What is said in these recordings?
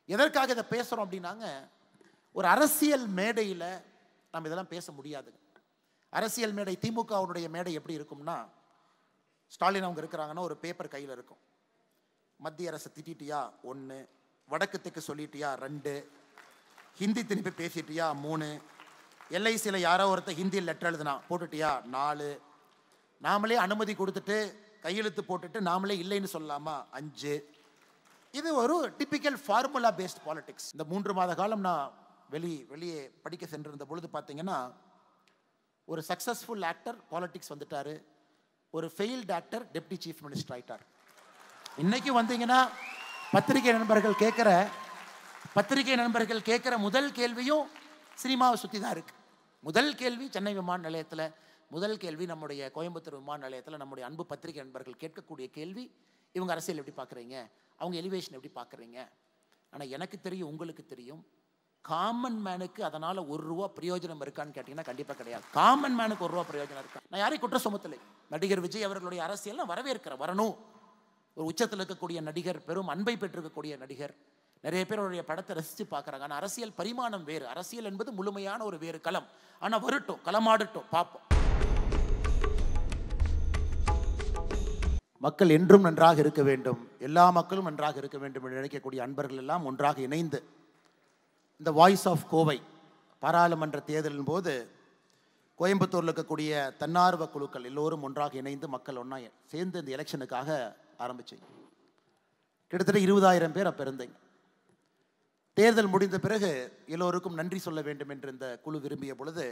எதற்காக இதை பேசுகிறோம் அப்படின்னாங்க, ஒரு அரசியல் மேடையில் நம்ம இதெல்லாம் பேச முடியாதுங்க. அரசியல் மேடை, திமுகவுடைய மேடை எப்படி இருக்கும்னா, ஸ்டாலின் அவங்க இருக்கிறாங்கன்னா ஒரு பேப்பர் கையில் இருக்கும். மத்திய அரசு திட்டிட்டியா 1, வடக்கு தெற்கு சொல்லிட்டியா 2, ஹிந்தி திருப்பி பேசிட்டியா 3, எல்ஐசியில் யாரோ ஒருத்தர் ஹிந்தியில் லெட்டர் எழுதுனா போட்டுட்டியா 4, நாமளே அனுமதி கொடுத்துட்டு கையெழுத்து போட்டுட்டு நாமளே இல்லைன்னு சொல்லலாமா 5. இது ஒரு டிப்பிக்கல் ஃபார்முலா பேஸ்ட் பாலிடிக்ஸ். இந்த 3 மாத காலம் நான் வெளியே படிக்க சென்றிருந்த பொழுது பார்த்தீங்கன்னா, ஒரு சக்சஸ்ஃபுல் ஆக்டர் பாலிடிக்ஸ் வந்துட்டாரு, ஒரு failed actor deputy chief minister ஆயிட்டார். இன்னைக்கு வந்தீங்கன்னா பத்திரிகை நண்பர்கள் கேட்குற முதல் கேள்வியும் சினிமாவை சுற்றி தான் இருக்கு. முதல் கேள்வி சென்னை விமான நிலையத்தில், முதல் கேள்வி நம்முடைய கோயம்புத்தூர் விமான நிலையத்தில் நம்முடைய அன்பு பத்திரிகை நண்பர்கள் கேட்கக்கூடிய கேள்வி, இவங்க அரசியல் எப்படி பார்க்குறீங்க, அவங்க எலிவேஷன் எப்படி பார்க்குறீங்க. ஆனால் எனக்கு தெரியும், உங்களுக்கு தெரியும், காமன் மேனுக்கு அதனால் ₹1 பிரயோஜனம் இருக்கான்னு கேட்டிங்கன்னா கண்டிப்பாக கிடையாது. காமன் மேனுக்கு ₹1 பிரயோஜனம் இருக்கா? நான் யாரையும் குற்றம் சுமத்தலை. நடிகர் விஜய் அவர்களுடைய அரசியல் நான் வரவேற்கிறேன், வரணும். ஒரு உச்சத்தில் இருக்கக்கூடிய நடிகர், பெரும் அன்பை பெற்றிருக்கக்கூடிய நடிகர், நிறைய பேர் அவருடைய படத்தை ரசித்து பார்க்குறாங்க. ஆனால் அரசியல் பரிமாணம் வேறு. அரசியல் என்பது முழுமையான ஒரு வேறு களம். ஆனால் வரட்டும், களமாடட்டும், பார்ப்போம். மக்கள் என்றும் நன்றாக இருக்க வேண்டும், எல்லா மக்களும் நன்றாக இருக்க வேண்டும் என்று நினைக்கக்கூடிய அன்பர்கள் எல்லாம் ஒன்றாக இணைந்து இந்த வாய்ஸ் ஆஃப் கோவை பாராளுமன்ற தேர்தலின் போது கோயம்புத்தூரில் இருக்கக்கூடிய தன்னார்வ குழுக்கள் எல்லோரும் ஒன்றாக இணைந்து மக்கள் ஒன்றா சேர்ந்து இந்த எலெக்ஷனுக்காக ஆரம்பிச்சிங்க. கிட்டத்தட்ட 20,000 பேர் அப்போ இருந்தீங்க. தேர்தல் முடிந்த பிறகு எல்லோருக்கும் நன்றி சொல்ல வேண்டும் என்று இந்த குழு விரும்பிய பொழுது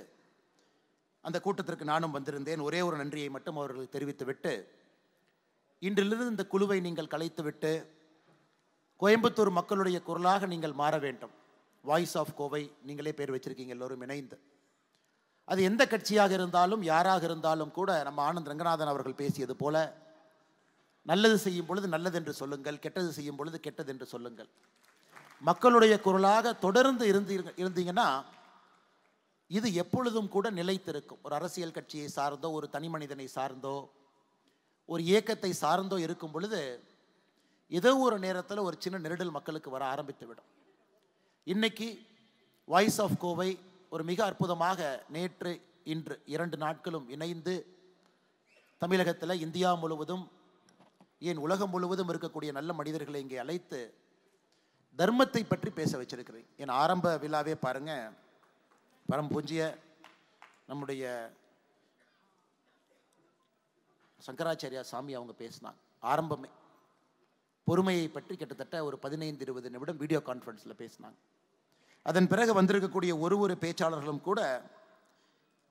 அந்த கூட்டத்திற்கு நானும் வந்திருந்தேன். ஒரே ஒரு நன்றியை மட்டும் அவர்களுக்கு தெரிவித்துவிட்டு, இன்றிலிருந்து இந்த குழுவை நீங்கள் கலைத்துவிட்டு கோயம்புத்தூர் மக்களுடைய குரலாக நீங்கள் மாற வேண்டும். வாய்ஸ் ஆஃப் கோவை நீங்களே பேர் வச்சிருக்கீங்க எல்லோரும் இணைந்து. அது எந்த கட்சியாக இருந்தாலும் யாராக இருந்தாலும் கூட நம்ம ஆனந்த் ரங்கநாதன் அவர்கள் பேசியது போல, நல்லது செய்யும் பொழுது நல்லது என்று சொல்லுங்கள், கெட்டது செய்யும் பொழுது கெட்டது என்று சொல்லுங்கள். மக்களுடைய குரலாக தொடர்ந்து இருந்தீங்கன்னா இது எப்பொழுதும் கூட நிலைத்திருக்கும். ஒரு அரசியல் கட்சியை சார்ந்தோ, ஒரு தனி மனிதனை சார்ந்தோ, ஒரு இயக்கத்தை சார்ந்தோ இருக்கும் பொழுது ஏதோ ஒரு நேரத்தில் ஒரு சின்ன நெருடல் மக்களுக்கு வர ஆரம்பித்து விடும். இன்னைக்கு வாய்ஸ் ஆஃப் கோவை ஒரு மிக அற்புதமாக நேற்று இன்று 2 நாட்களும் இணைந்து தமிழகத்தில், இந்தியா முழுவதும், ஏன் உலகம் முழுவதும் இருக்கக்கூடிய நல்ல மனிதர்களை இங்கே அழைத்து தர்மத்தை பற்றி பேச வச்சிருக்கிறேன். என் ஆரம்ப விழாவே பாருங்க, பரம் பூஜ்ய நம்முடைய சங்கராச்சாரியா சாமி அவங்க பேசினாங்க. ஆரம்பமே பொறுமையை பற்றி கிட்டத்தட்ட ஒரு 15-20 நிமிடம் வீடியோ கான்ஃபரன்ஸில் பேசினாங்க. அதன் பிறகு வந்திருக்கக்கூடிய ஒரு பேச்சாளர்களும் கூட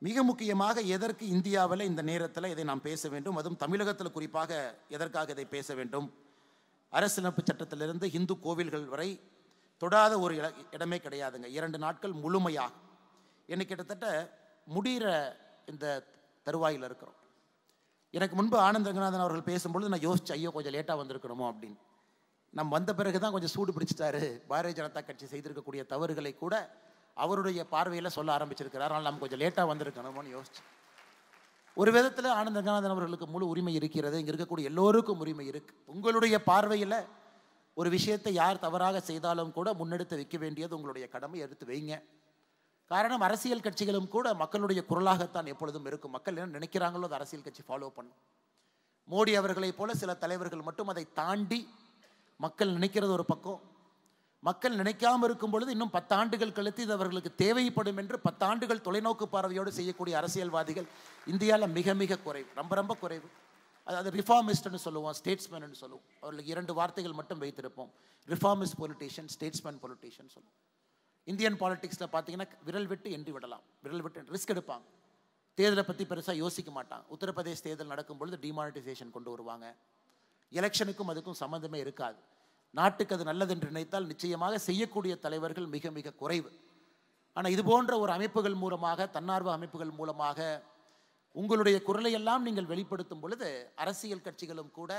மிக முக்கியமாக எதற்கு இந்தியாவில் இந்த நேரத்தில் இதை நாம் பேச வேண்டும், அதுவும் தமிழகத்தில் குறிப்பாக எதற்காக இதை பேச வேண்டும், அரசியலமைப்பு சட்டத்திலிருந்து இந்து கோவில்கள் வரை தொடாத ஒரு இடமே கிடையாதுங்க. 2 நாட்கள் முழுமையாக எனக்கு கிட்டத்தட்ட முடிகிற இந்த தருவாயில் இருக்கிறோம். எனக்கு முன்பு ஆனந்த் ரங்கநாதன் அவர்கள் பேசும்பொழுது நான் யோசிச்சு, ஐயோ கொஞ்சம் லேட்டாக வந்திருக்கணுமோ அப்படின்னு. நம்ம வந்த பிறகு தான் கொஞ்சம் சூடு பிடிச்சிட்டாரு. பாரதிய ஜனதா கட்சி செய்திருக்கக்கூடிய தவறுகளை கூட அவருடைய பார்வையில் சொல்ல ஆரம்பிச்சிருக்கிறார். ஆனால் நம்ம கொஞ்சம் லேட்டாக வந்திருக்கணுமோன்னு யோசிச்சு. ஒரு விதத்தில் ஆனந்த் ரங்கநாதன் அவர்களுக்கு முழு உரிமை இருக்கிறது, இங்கே இருக்கக்கூடிய எல்லோருக்கும் உரிமை இருக்கு. உங்களுடைய பார்வையில் ஒரு விஷயத்தை யார் தவறாக செய்தாலும் கூட முன்னெடுத்து வைக்க வேண்டியது உங்களுடைய கடமை, எடுத்து வைங்க. காரணம், அரசியல் கட்சிகளும் கூட மக்களுடைய குரலாகத்தான் எப்பொழுதும் இருக்கும். மக்கள் என்ன நினைக்கிறாங்களோ அதை அரசியல் கட்சி ஃபாலோ பண்ணும். மோடி அவர்களை போல சில தலைவர்கள் மட்டும் அதை தாண்டி மக்கள் நினைக்கிறது ஒரு பக்கம், மக்கள் நினைக்காமல் இருக்கும் பொழுது இன்னும் 10 ஆண்டுகள் கழித்து இது அவர்களுக்கு தேவைப்படும் என்று 10 ஆண்டுகள் தொலைநோக்கு பார்வையோடு செய்யக்கூடிய அரசியல்வாதிகள் இந்தியாவில் மிக மிக குறைவு, ரொம்ப குறைவு. அதாவது ரிஃபார்மிஸ்ட்னு சொல்லுவோம், ஸ்டேட்ஸ்மேன் சொல்லுவோம். அவர்களுக்கு 2 வார்த்தைகள் மட்டும் வைத்திருப்போம். ரிஃபார்மிஸ்ட் பொலிட்டீஷியன், ஸ்டேட்ஸ்மேன் பொலிட்டீஷியன் சொல்லுவோம். இந்தியன் பாலிடிக்ஸில் பார்த்தீங்கன்னா விரல் விட்டு எண்ணி விடலாம், விரல் விட்டு ரிஸ்க் எடுப்பாங்க. தேர்தலை பற்றி பெருசாக யோசிக்க மாட்டாங்க. உத்தரப்பிரதேச தேர்தல் நடக்கும் பொழுது டிமானிட்டைசேஷன் கொண்டு வருவாங்க. எலெக்ஷனுக்கும் அதுக்கும் சம்மந்தமே இருக்காது. நாட்டுக்கு அது நல்லது என்று நினைத்தால் நிச்சயமாக செய்யக்கூடிய தலைவர்கள் மிக மிக குறைவு. ஆனால் இது போன்ற ஒரு அமைப்புகள் மூலமாக, தன்னார்வ அமைப்புகள் மூலமாக உங்களுடைய குரலை எல்லாம் நீங்கள் வெளிப்படுத்தும் பொழுது அரசியல் கட்சிகளும் கூட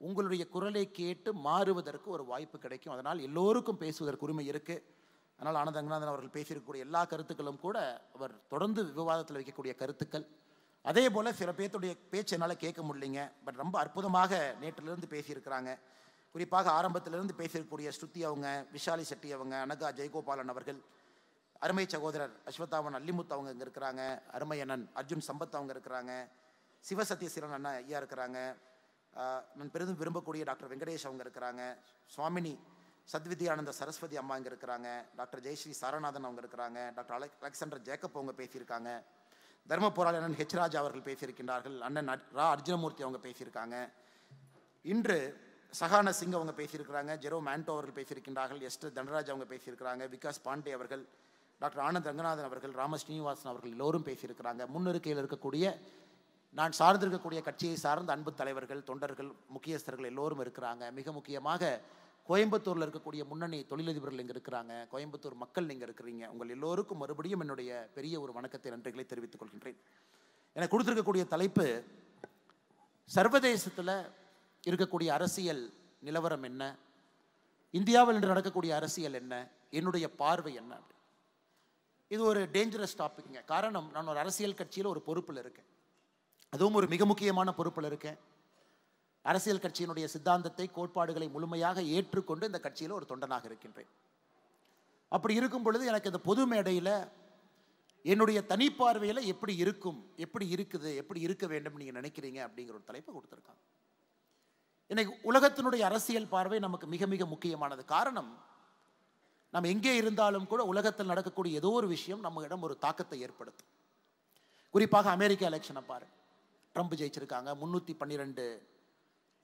உங்களுடைய குரலை கேட்டு மாறுவதற்கு ஒரு வாய்ப்பு கிடைக்கும். அதனால் எல்லோருக்கும் பேசுவதற்கு உரிமை இருக்குது. அதனால் ஆனந்த் ரங்கநாதன் அவர்கள் பேசியிருக்கக்கூடிய எல்லா கருத்துக்களும் கூட அவர் தொடர்ந்து விவாதத்தில் வைக்கக்கூடிய கருத்துக்கள். அதே போல் சில பேர்த்துடைய பேச்சு என்னால் கேட்க முடியலைங்க, பட் ரொம்ப அற்புதமாக நேற்றிலிருந்து பேசியிருக்கிறாங்க. குறிப்பாக ஆரம்பத்திலிருந்து பேசியிருக்கக்கூடிய ஸ்ருதி அவங்க, விஷாலி செட்டி அவங்க, அனகா ஜெயகோபாலன் அவர்கள், அருமை சகோதரர் அஸ்வத்தாவன் அல்லிமுத்து அவங்க இங்கே இருக்கிறாங்க, அருமை அண்ணன் அர்ஜுன் சம்பத் அவங்க இருக்கிறாங்க, சிவசத்யசீலன் அண்ணா ஐயா இருக்கிறாங்க, நான் பெரிதும் விரும்பக்கூடிய டாக்டர் வெங்கடேஷ் அவங்க இருக்கிறாங்க, சுவாமினி சத்வித்யானந்த சரஸ்வதி அம்மா இங்கே இருக்கிறாங்க, டாக்டர் ஜெயஸ்ரீ சாரநாதன் அவங்க இருக்கிறாங்க, டாக்டர் அலெக்சாண்டர் ஜேக்கப் அவங்க பேசியிருக்காங்க, தர்ம போராளி அண்ணன் ஹெச் ராஜா அவர்கள் பேசியிருக்கின்றார்கள், அண்ணன் ரா அர்ஜுனமூர்த்தி அவங்க பேசியிருக்காங்க, இன்று சஹானா சிங் அவங்க பேசியிருக்கிறாங்க, ஜெரோ மேண்டோ அவர்கள் பேசியிருக்கின்றார்கள், எஸ்டர் தனராஜ் அவங்க பேசியிருக்கிறாங்க, விகாஸ் பாண்டே அவர்கள், டாக்டர் ஆனந்த் ரங்கநாதன் அவர்கள், ராம ஸ்ரீனிவாசன் அவர்கள் எல்லோரும் பேசியிருக்கிறாங்க. முன்னிருக்கையில் இருக்கக்கூடிய நான் சார்ந்திருக்கக்கூடிய கட்சியை சார்ந்த அன்பு தலைவர்கள், தொண்டர்கள், முக்கியஸ்தர்கள் எல்லோரும் இருக்கிறாங்க. மிக முக்கியமாக கோயம்புத்தூரில் இருக்கக்கூடிய முன்னணி தொழிலதிபர்கள் இங்கே இருக்கிறாங்க, கோயம்புத்தூர் மக்கள் நீங்கள் இருக்கிறீங்க. உங்கள் எல்லோருக்கும் மறுபடியும் என்னுடைய பெரிய ஒரு வணக்கத்தை, நன்றிகளை தெரிவித்துக் கொள்கின்றேன். எனக்கு கொடுத்துருக்கக்கூடிய தலைப்பு சர்வதேசத்தில் இருக்கக்கூடிய அரசியல் நிலவரம் என்ன, இந்தியாவில் இன்று நடக்கக்கூடிய அரசியல் என்ன, என்னுடைய பார்வை என்ன. இது ஒரு டேஞ்சரஸ் டாபிக்ங்க. காரணம், நான் ஒரு அரசியல் கட்சியில் ஒரு பொறுப்பில் இருக்கேன், அதுவும் ஒரு மிக முக்கியமான பொறுப்பில் இருக்கேன். அரசியல் கட்சியினுடைய சித்தாந்தத்தை, கோட்பாடுகளை முழுமையாக ஏற்றுக்கொண்டு இந்த கட்சியில் ஒரு தொண்டனாக இருக்கின்றேன். அப்படி இருக்கும் பொழுது எனக்கு இந்த பொது மேடையில் என்னுடைய தனிப்பார்வையில் எப்படி இருக்கும், எப்படி இருக்குது, எப்படி இருக்க வேண்டும் நீங்கள் நினைக்கிறீங்க அப்படிங்கிற ஒரு தலைப்பு கொடுத்துருக்காங்க. இன்னைக்கு உலகத்தினுடைய அரசியல் பார்வை நமக்கு மிக மிக முக்கியமானது. காரணம், நம்ம எங்கே இருந்தாலும் கூட உலகத்தில் நடக்கக்கூடிய ஏதோ ஒரு விஷயம் நம்மிடம் ஒரு தாக்கத்தை ஏற்படுத்தும். குறிப்பாக அமெரிக்கா எலெக்ஷனை பாரு, ட்ரம்ப் ஜெயிச்சிருக்காங்க, 312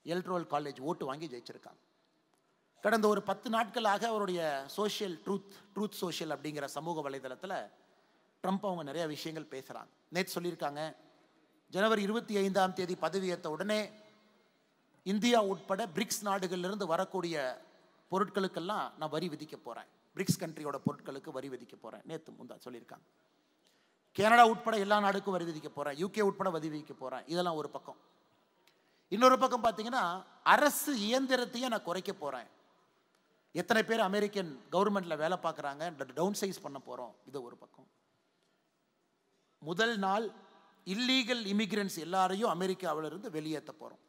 எலக்ட்ரல் காலேஜ் ஓட்டு வாங்கி ஜெயிச்சிருக்காங்க. கடந்த ஒரு 10 நாட்களாக அவருடைய சோஷியல் ட்ரூத் சோஷியல் அப்படிங்கிற சமூக வலைதளத்தில் ட்ரம்ப் அவங்க நிறைய விஷயங்கள் பேசுகிறாங்க. நேற்று சொல்லியிருக்காங்க, ஜனவரி 25ஆம் தேதி பதவியேற்ற உடனே இந்தியா உட்பட பிரிக்ஸ் நாடுகளிலிருந்து வரக்கூடிய பொருட்களுக்கெல்லாம் நான் வரி விதிக்க போகிறேன், பிரிக்ஸ் கண்ட்ரியோட பொருட்களுக்கு வரி விதிக்க போகிறேன் நேற்று முந்தா சொல்லியிருக்காங்க. கனடா உட்பட எல்லா நாடுக்கும் வரி விதிக்க போகிறேன், யூகே உட்பட வரி விதிக்க போகிறேன். இதெல்லாம் ஒரு பக்கம். இன்னொரு பக்கம் பார்த்தீங்கன்னா, அரசு இயந்திரத்தையும் நான் குறைக்க போகிறேன், எத்தனை பேர் அமெரிக்கன் கவர்மெண்ட்டில் வேலை பார்க்குறாங்க டவுன் சைஸ் பண்ண போகிறோம். இது ஒரு பக்கம். முதல் நாள் இல்லீகல் இமிகிரன்ஸ் எல்லாரையும் அமெரிக்காவிலிருந்து வெளியேற்ற போகிறோம்.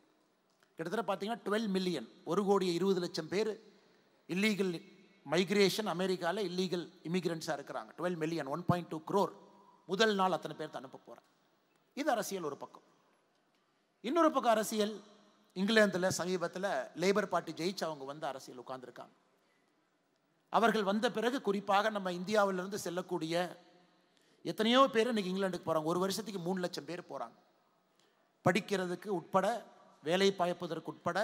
கிட்டத்தட்ட பார்த்தீங்கன்னா 12 மில்லியன், 1,20,00,000 பேர் இல்லீகல் மைக்ரேஷன் அமெரிக்காவில் இல்லீகல் இமிகிரன்ஸாக இருக்கிறாங்க. 12 மில்லியன், 1.2 crore முதல் நாள் அத்தனை பேர் அனுப்ப போகிறேன். இது அரசியல் ஒரு பக்கம். இன்னொரு பக்கம் அரசியல், இங்கிலாந்தில் சமீபத்தில் லேபர் பார்ட்டி ஜெயிச்சு அவங்க வந்து அரசியல் உட்கார்ந்துருக்காங்க. அவர்கள் வந்த பிறகு குறிப்பாக நம்ம இந்தியாவிலிருந்து செல்லக்கூடிய எத்தனையோ பேர் இன்றைக்கி இங்கிலாந்துக்கு போகிறாங்க. ஒரு வருஷத்துக்கு 3 லட்சம் பேர் போகிறாங்க, படிக்கிறதுக்கு உட்பட, வேலை பாய்ப்பதற்கு உட்பட,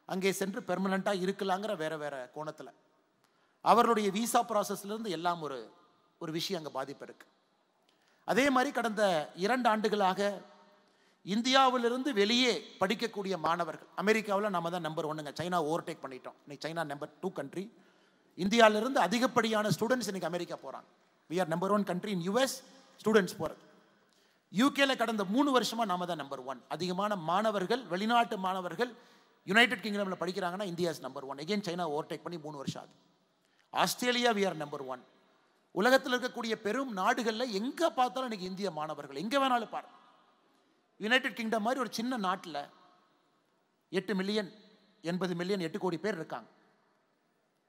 அங்கே சென்று பெர்மனண்ட்டாக இருக்கலாங்கிற வேறு வேறு கோணத்தில். அவர்களுடைய விசா ப்ராசஸ்லேருந்து எல்லாம் ஒரு விஷயம் அங்கே பாதிப்பு இருக்குது. அதே மாதிரி கடந்த 2 ஆண்டுகளாக இந்தியாவிலிருந்து வெளியே படிக்கக்கூடிய மாணவர்கள், அமெரிக்காவில் நம்ம தான் நம்பர் 1ங்க, சைனா ஓவர்டேக் பண்ணிட்டோம். இன்னைக்கு சைனா நம்பர் 2 கண்ட்ரி. இந்தியாவிலிருந்து அதிகப்படியான ஸ்டூடெண்ட்ஸ் இன்னைக்கு அமெரிக்கா போகிறாங்க. We are number 1 country in US students போகிறது. யூகேல கடந்த 3 வருஷமாக நாம தான் நம்பர் 1. அதிகமான மாணவர்கள், வெளிநாட்டு மாணவர்கள் யுனைடெட் கிங்டமில் படிக்கிறாங்கன்னா India is number 1. Again China overtake பண்ணி 3 வருஷம் ஆகுது. Australia we are number 1. உலகத்தில் இருக்கக்கூடிய பெரும் நாடுகளில் எங்கே பார்த்தாலும் இன்னைக்கு இந்திய மாணவர்கள் எங்கே வேணாலும் பாரு. யுனைடெட் கிங்டம் மாதிரி ஒரு சின்ன நாட்டில் 8 மில்லியன் 80 மில்லியன் 8 கோடி பேர் இருக்காங்க.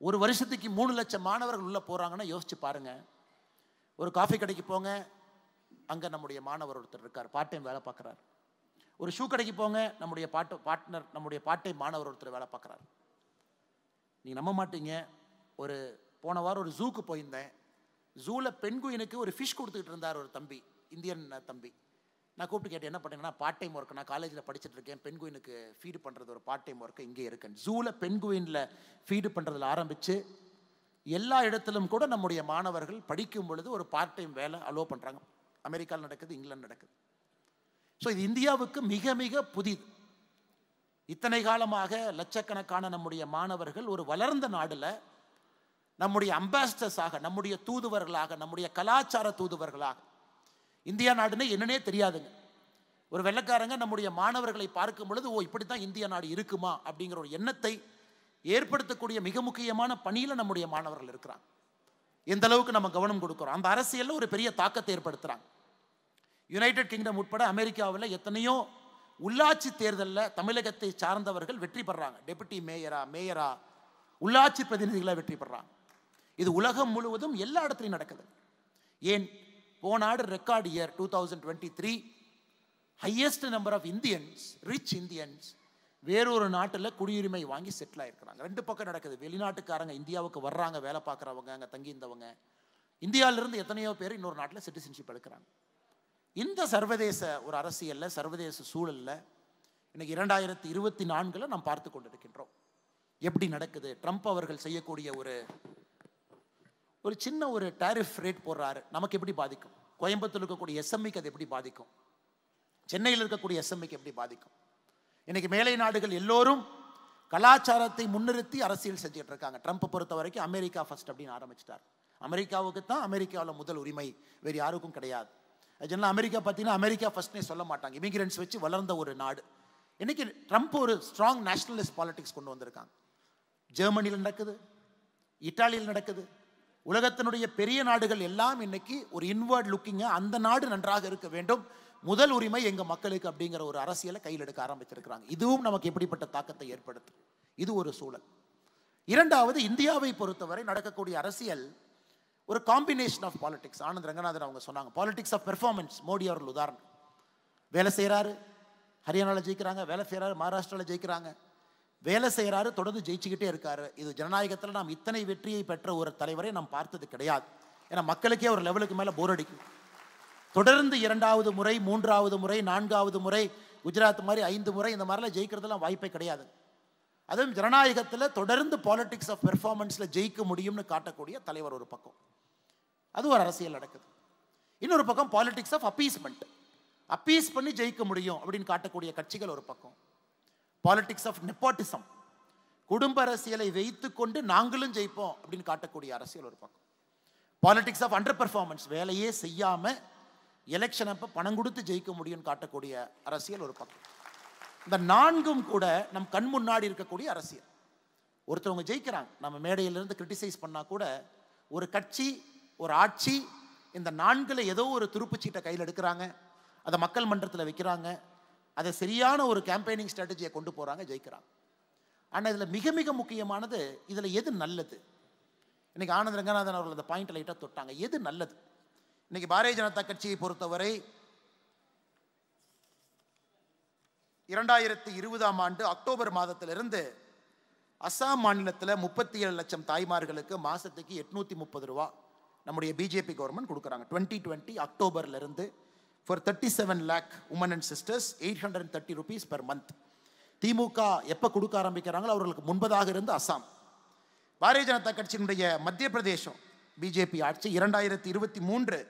ஒரு வருஷத்துக்கு 3 லட்சம் மாணவர்கள் உள்ளே போகிறாங்கன்னா யோசிச்சு பாருங்க. ஒரு காஃபி கடைக்கு போங்க, அங்கே நம்முடைய மாணவர் ஒருத்தர் இருக்கார், பார்ட் டைம் வேலை பார்க்குறாரு. ஒரு ஷூ கடைக்கு போங்க, நம்முடைய பார்ட்னர் நம்முடைய பார்ட் டைம் மாணவர் ஒருத்தர் வேலை பார்க்குறாரு. நீங்கள் நம்ப மாட்டீங்க, ஒரு போன வாரம் ஒரு ஜூக்கு போயிருந்தேன். ஜூவில் பெண்குயினுக்கு ஒரு ஃபிஷ் கொடுத்துக்கிட்டு இருந்தார் ஒரு தம்பி, இந்தியன் தம்பி. நான் கூப்பிட்டு கேட்டேன், என்ன பண்ணீங்கன்னா, பார்ட் டைம் ஒர்க், நான் காலேஜில் படிச்சுட்டு இருக்கேன், பெண்குயினுக்கு ஃபீடு பண்ணுறது ஒரு பார்ட் டைம் ஒர்க்கு இங்கே இருக்கேன். ஜூவில் பெண்குயினில் ஃபீடு பண்ணுறதுல ஆரம்பித்து எல்லா இடத்திலும் கூட நம்முடைய மாணவர்கள் படிக்கும் பொழுது ஒரு பார்ட் டைம் வேலை அலோவ் பண்ணுறாங்க. அமெரிக்காவில் நடக்குது, இங்கிலாந்து நடக்குது. ஸோ இது இந்தியாவுக்கு மிக மிக புதிது. இத்தனை காலமாக லட்சக்கணக்கான நம்முடைய மாணவர்கள் ஒரு வளர்ந்த நாடில் நம்முடைய அம்பாசிடர்ஸாக, நம்முடைய தூதுவர்களாக, நம்முடைய கலாச்சார தூதுவர்களாக, இந்தியா நாடுன்னு என்னன்னே தெரியாதுங்க. ஒரு வெள்ளைக்காரங்க நம்முடைய மாணவர்களை பார்க்கும் பொழுது, ஓ இப்படி தான் இந்திய நாடு இருக்குமா அப்படிங்கிற ஒரு எண்ணத்தை ஏற்படுத்தக்கூடிய மிக முக்கியமான பணியில் நம்முடைய மாணவர்கள் இருக்கிறாங்க. எந்த அளவுக்கு நம்ம கவனம் கொடுக்குறோம், அந்த அரசியலில் ஒரு பெரிய தாக்கத்தை ஏற்படுத்துகிறாங்க. யுனைடெட் கிங்டம் உட்பட அமெரிக்காவில் எத்தனையோ உள்ளாட்சி தேர்தலில் தமிழகத்தை சார்ந்தவர்கள் வெற்றி பெறாங்க. டெபுட்டி மேயரா உள்ளாட்சி பிரதிநிதிகளை வெற்றி பெறாங்க. இது உலகம் முழுவதும் எல்லா இடத்துலையும் நடக்குது. ஏன் போன ஆண்டு record year 2023 highest number of Indians, rich Indians வேறொரு நாட்டில் குடியுரிமை வாங்கி செட்டில் ஆயிருக்கிறாங்க. ரெண்டு பக்கம் நடக்குது. வெளிநாட்டுக்காரங்க இந்தியாவுக்கு வர்றாங்க, வேலை பார்க்குறவங்க, அங்கே தங்கி இருந்தவங்க. இந்தியாவிலிருந்து எத்தனையோ பேர் இன்னொரு நாட்டில் சிட்டிசன்ஷிப் எடுக்கிறாங்க. இந்த சர்வதேச ஒரு அரசியலில், சர்வதேச சூழலில் இன்னைக்கு 2024 நாம் பார்த்து கொண்டிருக்கின்றோம். எப்படி நடக்குது? ட்ரம்ப் அவர்கள் செய்யக்கூடிய ஒரு சின்ன ஒரு டாரிஃப் ரேட் போடுறாரு. நமக்கு எப்படி பாதிக்கும்? கோயம்புத்தூர் இருக்கக்கூடிய எஸ்எம்இக்கு அது எப்படி பாதிக்கும்? சென்னையில் இருக்கக்கூடிய எஸ்எம்இக்கு எப்படி பாதிக்கும்? இன்னைக்கு மேலை நாடுகள் எல்லோரும் கலாச்சாரத்தை முன்னிறுத்தி அரசியல் செஞ்சுட்டு இருக்காங்க. ட்ரம்ப் பொறுத்த வரைக்கும் அமெரிக்கா ஃபர்ஸ்ட் அப்படின்னு ஆரம்பிச்சிட்டார். அமெரிக்காவுக்கு தான் அமெரிக்காவில் முதல் உரிமை, வேறு யாருக்கும் கிடையாது. அதனால அமெரிக்கா பார்த்தீங்கன்னா அமெரிக்கா ஃபர்ஸ்ட்னே சொல்ல மாட்டாங்க. இமிகிரன்ஸ் வச்சு வளர்ந்த ஒரு நாடு. இன்னைக்கு ட்ரம்ப் ஒரு ஸ்ட்ராங் நேஷனலிஸ்ட் பாலிடிக்ஸ் கொண்டு வந்திருக்காங்க. ஜெர்மனியில் நடக்குது, இத்தாலியில் நடக்குது. உலகத்தினுடைய பெரிய நாடுகள் எல்லாம் இன்னைக்கு ஒரு இன்வர்ட் லுக்கிங்க, அந்த நாடு நன்றாக இருக்க வேண்டும், முதல் உரிமை எங்க மக்களுக்கு அப்படிங்கிற ஒரு அரசியலை கையில் எடுக்க ஆரம்பிச்சிருக்கிறாங்க. இதுவும் நமக்கு எப்படிப்பட்ட தாக்கத்தை ஏற்படுத்தும்? இது ஒரு சூழல். இரண்டாவது, இந்தியாவை பொறுத்தவரை நடக்கக்கூடிய அரசியல் ஒரு combination of politics. Anand Ranganathan அவங்க சொன்னாங்க, பாலிடிக்ஸ் ஆஃப் பெர்ஃபார்மன்ஸ். மோடி அவர்கள் உதாரணம். வேலை செய்கிறாரு, ஹரியானாவில் ஜெயிக்கிறாங்க. வேலை செய்கிறாரு, மகாராஷ்டிராவில் ஜெயிக்கிறாங்க. வேலை செய்கிறாரு, தொடர்ந்து ஜெயிச்சுக்கிட்டே இருக்காரு. இது ஜனநாயகத்தில் நாம் இத்தனை வெற்றியை பெற்ற ஒரு தலைவரை நாம் பார்த்தது கிடையாது. ஏன்னா மக்களுக்கே ஒரு லெவலுக்கு மேலே போர் அடிக்கும். தொடர்ந்து 2வது முறை, 3வது முறை, 4வது முறை, குஜராத் மாதிரி 5 முறை இந்த மாதிரிலாம் ஜெயிக்கிறதுலாம் வாய்ப்பே கிடையாது. அதுவும் ஜனநாயகத்தில் தொடர்ந்து பாலிடிக்ஸ் ஆஃப் பெர்ஃபார்மன்ஸில் ஜெயிக்க முடியும்னு காட்டக்கூடிய தலைவர் ஒரு பக்கம். அது ஒரு அரசியல் நடக்குது. இன்னொரு பக்கம் பாலிடிக்ஸ் ஆஃப் அப்பீஸ்மெண்ட், அப்பீஸ் பண்ணி ஜெயிக்க முடியும் அப்படின்னு காட்டக்கூடிய கட்சிகள் ஒரு பக்கம். பாலிடிக்ஸ் ஆஃப் நெப்போட்டிசம், குடும்ப அரசியலை வைத்துக்கொண்டு நாங்களும் ஜெயிப்போம் அப்படின்னு காட்டக்கூடிய அரசியல் ஒரு பக்கம். பாலிடிக்ஸ் ஆஃப் அண்டர் பெர்ஃபார்மன்ஸ், வேலையே செய்யாம எலெக்ஷன் அப்ப பணம் கொடுத்து ஜெயிக்க முடியும்னு காட்டக்கூடிய அரசியல் ஒரு பக்கம். இந்த 4ம் கூட நம் கண் முன்னாடி இருக்கக்கூடிய அரசியல். ஒருத்தவங்க ஜெயிக்கிறாங்க, நம்ம மேடையிலிருந்து கிரிட்டிசைஸ் பண்ணா கூட ஒரு கட்சி, ஒரு ஆட்சி, இந்த 4ல் ஏதோ ஒரு துருப்புச்சீட்டை கையில் எடுக்கிறாங்க, அதை மக்கள் மன்றத்தில் வைக்கிறாங்க, அதை சரியான ஒரு கேம்பெயினிங் ஸ்ட்ராட்டஜியை கொண்டு போறாங்க, ஜெயிக்கிறாங்க. ஆனால் இதில் மிக மிக முக்கியமானது, இதில் எது நல்லது? இன்னைக்கு ஆனந்த் ரங்கநாதன் அவர்கள் அந்த பாயிண்ட் லைட்டாக தொட்டாங்க. எது நல்லது? இன்னைக்கு பாரதிய ஜனதா கட்சியை பொறுத்தவரை 2020ஆம் ஆண்டு அக்டோபர் மாதத்திலிருந்து அசாம் மாநிலத்தில் 37 லட்சம் தாய்மார்களுக்கு மாசத்துக்கு 830 ரூபா நம்முடைய பிஜேபி கவர்மெண்ட் கொடுக்குறாங்க. 2020 அக்டோபர்ல இருந்து for 37 lakh women and sisters 830 rupees per month. திமுக எப்போ கொடுக்க ஆரம்பிக்கிறாங்களோ அவர்களுக்கு முன்பதாக இருந்து அசாம். பாரதிய ஜனதா கட்சியினுடைய மத்திய பிரதேசம் பிஜேபி ஆட்சி 2023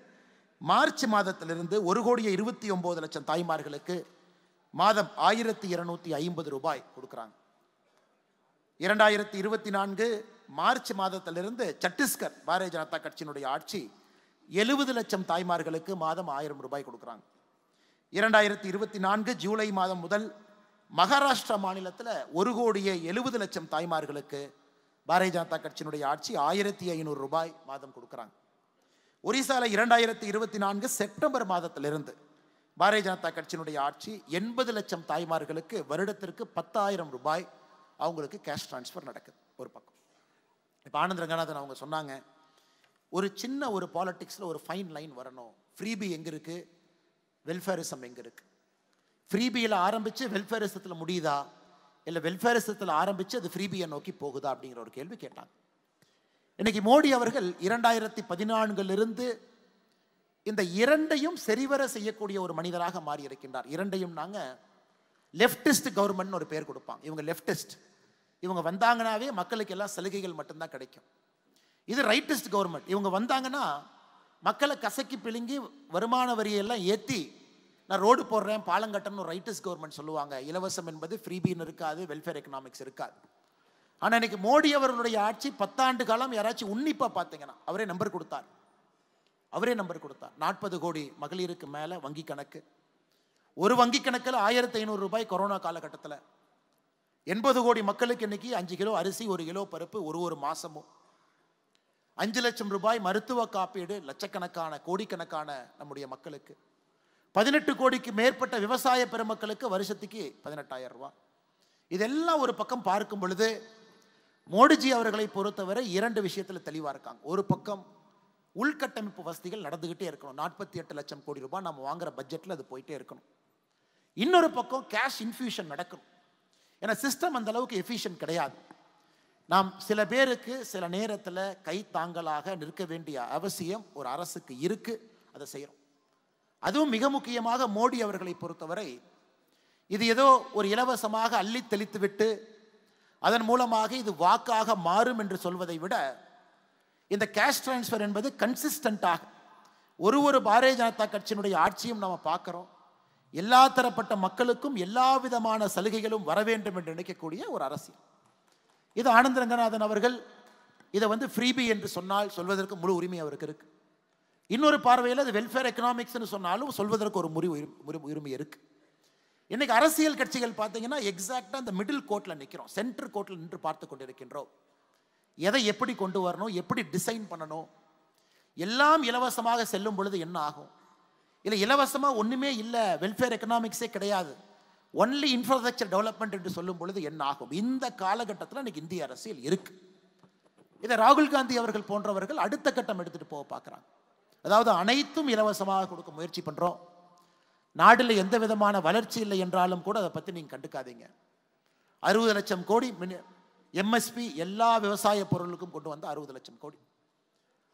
மார்ச் மாதத்திலிருந்து 1,29 லட்சம் தாய்மார்களுக்கு மாதம் 1,250 ரூபாய் கொடுக்குறாங்க. 2024 மார்ச் மாதத்திலிருந்து சத்தீஸ்கர் பாரதிய ஜனதா கட்சியினுடைய ஆட்சி 70 லட்சம் தாய்மார்களுக்கு மாதம் 1000 ரூபாய் கொடுக்குறாங்க. 2024 ஜூலை மாதம் முதல் மகாராஷ்டிரா மாநிலத்தில் 1,70 லட்சம் தாய்மார்களுக்கு பாரதிய ஜனதா கட்சியினுடைய ஆட்சி 1,500 ரூபாய் மாதம் கொடுக்குறாங்க. ஒரிசாவில் 2024 செப்டம்பர் மாதத்திலிருந்து பாரதிய ஜனதா கட்சியினுடைய ஆட்சி 80 லட்சம் தாய்மார்களுக்கு வருடத்திற்கு 10,000 ரூபாய் அவங்களுக்கு கேஷ் டிரான்ஸ்ஃபர் நடக்குது. ஒரு பக்கம் இப்போ ஆனந்த் ரங்கநாதன் அவங்க சொன்னாங்க, ஒரு சின்ன ஒரு பாலிடிக்ஸில் ஒரு ஃபைன் லைன் வரணும். ஃப்ரீபி எங்கே இருக்குது, வெல்ஃபேரிசம் எங்கே இருக்குது? ஃப்ரீபியில் ஆரம்பித்து வெல்ஃபேரிசத்தில் முடியுதா, இல்லை வெல்ஃபேரிசத்தில் ஆரம்பித்து அது ஃப்ரீபியை நோக்கி போகுதா அப்படிங்கிற ஒரு கேள்வி கேட்டாங்க. இன்னைக்கு மோடி அவர்கள் 2014 இந்த இரண்டையும் சரிவர செய்யக்கூடிய ஒரு மனிதராக மாறி இருக்கின்றார். இரண்டையும் நாங்கள் லெஃப்டிஸ்ட் கவர்மெண்ட் ஒரு பேர் கொடுப்பாங்க. இவங்க லெஃப்டிஸ்ட், இவங்க வந்தாங்கன்னாவே மக்களுக்கு எல்லாம் சலுகைகள் மட்டும்தான் கிடைக்கும். இது ரைட்டிஸ்ட் கவர்மெண்ட், இவங்க வந்தாங்கன்னா மக்களை கசக்கி பிழுங்கி வருமான வரியெல்லாம் ஏற்றி நான் ரோடு போடுறேன், பாலம் கட்டணும்னு ரைட்டிஸ்ட் கவர்மெண்ட் சொல்லுவாங்க. இலவசம் என்பது ஃப்ரீபின்னு இருக்காது, வெல்ஃபேர் எக்கனாமிக்ஸ் இருக்காது. ஆனால் இன்னைக்கு மோடி அவர்களுடைய ஆட்சி 10 ஆண்டு காலம் யாராச்சும் உன்னிப்பாக பார்த்தீங்கன்னா அவரே நம்பர் கொடுத்தார். 40 கோடி மகளிருக்கு மேலே வங்கி கணக்கு. ஒரு வங்கி கணக்கில் 1,500 ரூபாய் கொரோனா காலகட்டத்தில். 80 கோடி மக்களுக்கு இன்னைக்கு 5 கிலோ அரிசி, 1 கிலோ பருப்பு ஒரு மாசமும். 5 லட்சம் ரூபாய் மருத்துவ காப்பீடு லட்சக்கணக்கான கோடிக்கணக்கான நம்முடைய மக்களுக்கு. 18 கோடிக்கு மேற்பட்ட விவசாய பெருமக்களுக்கு வருஷத்துக்கு 18,000 ரூபாய். இதெல்லாம் ஒரு பக்கம் பார்க்கும் பொழுது மோடிஜி அவர்களை பொறுத்தவரை 2 விஷயத்தில் தெளிவாக இருக்காங்க. ஒரு பக்கம் உள்கட்டமைப்பு வசதிகள் நடந்துகிட்டே இருக்கணும். 48 லட்சம் கோடி ரூபாய் நம்ம வாங்குற பட்ஜெட்டில் அது போயிட்டே இருக்கணும். இன்னொரு பக்கம் கேஷ் இன்ஃபியூஷன் நடக்கணும். ஏன்னா சிஸ்டம் அந்த அளவுக்கு எஃபிஷியன்ட் கிடையாது. நாம் சில பேருக்கு சில நேரத்தில் கை தாங்கலாக நிற்க வேண்டிய அவசியம் ஒரு அரசுக்கு இருக்கு. அதை செய்யணும். அதுவும் மிக முக்கியமாக மோடி அவர்களை பொறுத்தவரை இது ஏதோ ஒரு இலவசமாக அள்ளி தெளித்து விட்டு அதன் மூலமாக இது வாக்காக மாறும் என்று சொல்வதை விட இந்த கேஷ் டிரான்ஸ்ஃபர் என்பது கன்சிஸ்டண்டாக ஒரு பாரதிய ஜனதா கட்சியினுடைய ஆட்சியும் நாம் பார்க்கிறோம். எல்லா தரப்பட்ட மக்களுக்கும் எல்லா விதமான சலுகைகளும் வர வேண்டும் என்று நினைக்கக்கூடிய ஒரு அரசியல். இது ஆனந்த ரங்கநாதன் அவர்கள் இதை ஃப்ரீபி என்று சொன்னால் சொல்வதற்கு முழு உரிமை அவருக்கு இருக்கு. இன்னொரு பார்வையில் அது வெல்ஃபேர் எக்கனாமிக்ஸ்னு சொன்னாலும் சொல்வதற்கு ஒரு உரிமை இருக்கு. இன்னைக்கு அரசியல் கட்சிகள் பார்த்தீங்கன்னா எக்ஸாக்டா அந்த மிடில் கோர்ட்ல நிற்கிறோம், சென்டர் கோர்ட்ல நின்று பார்த்து கொண்டிருக்கின்றோம். எதை எப்படி கொண்டு வரணும், எப்படி டிசைன் பண்ணணும். எல்லாம் இலவசமாக செல்லும் பொழுது என்ன ஆகும்? இல்லை இலவசமாக ஒன்றுமே இல்லை, வெல்ஃபேர் எக்கனாமிக்ஸே கிடையாது, ஒன்லி இன்ஃப்ராஸ்ட்ரக்சர் டெவலப்மெண்ட் என்று சொல்லும் பொழுது என்ன ஆகும்? இந்த காலகட்டத்தில் இன்னைக்கு இந்திய அரசியல் இருக்கு. இதை ராகுல் காந்தி அவர்கள் போன்றவர்கள் அடுத்த கட்டம் எடுத்துட்டு போக பார்க்குறாங்க. அதாவது அனைத்தும் இலவசமாக கொடுக்க முயற்சி பண்ணுறோம், நாட்டில் எந்த விதமான வளர்ச்சி இல்லை என்றாலும் கூட அதை பற்றி நீங்கள் கண்டுக்காதீங்க. 60 லட்சம் கோடி எம்எஸ்பி எல்லா விவசாய பொருளுக்கும் கொண்டு வந்து 60 லட்சம் கோடி.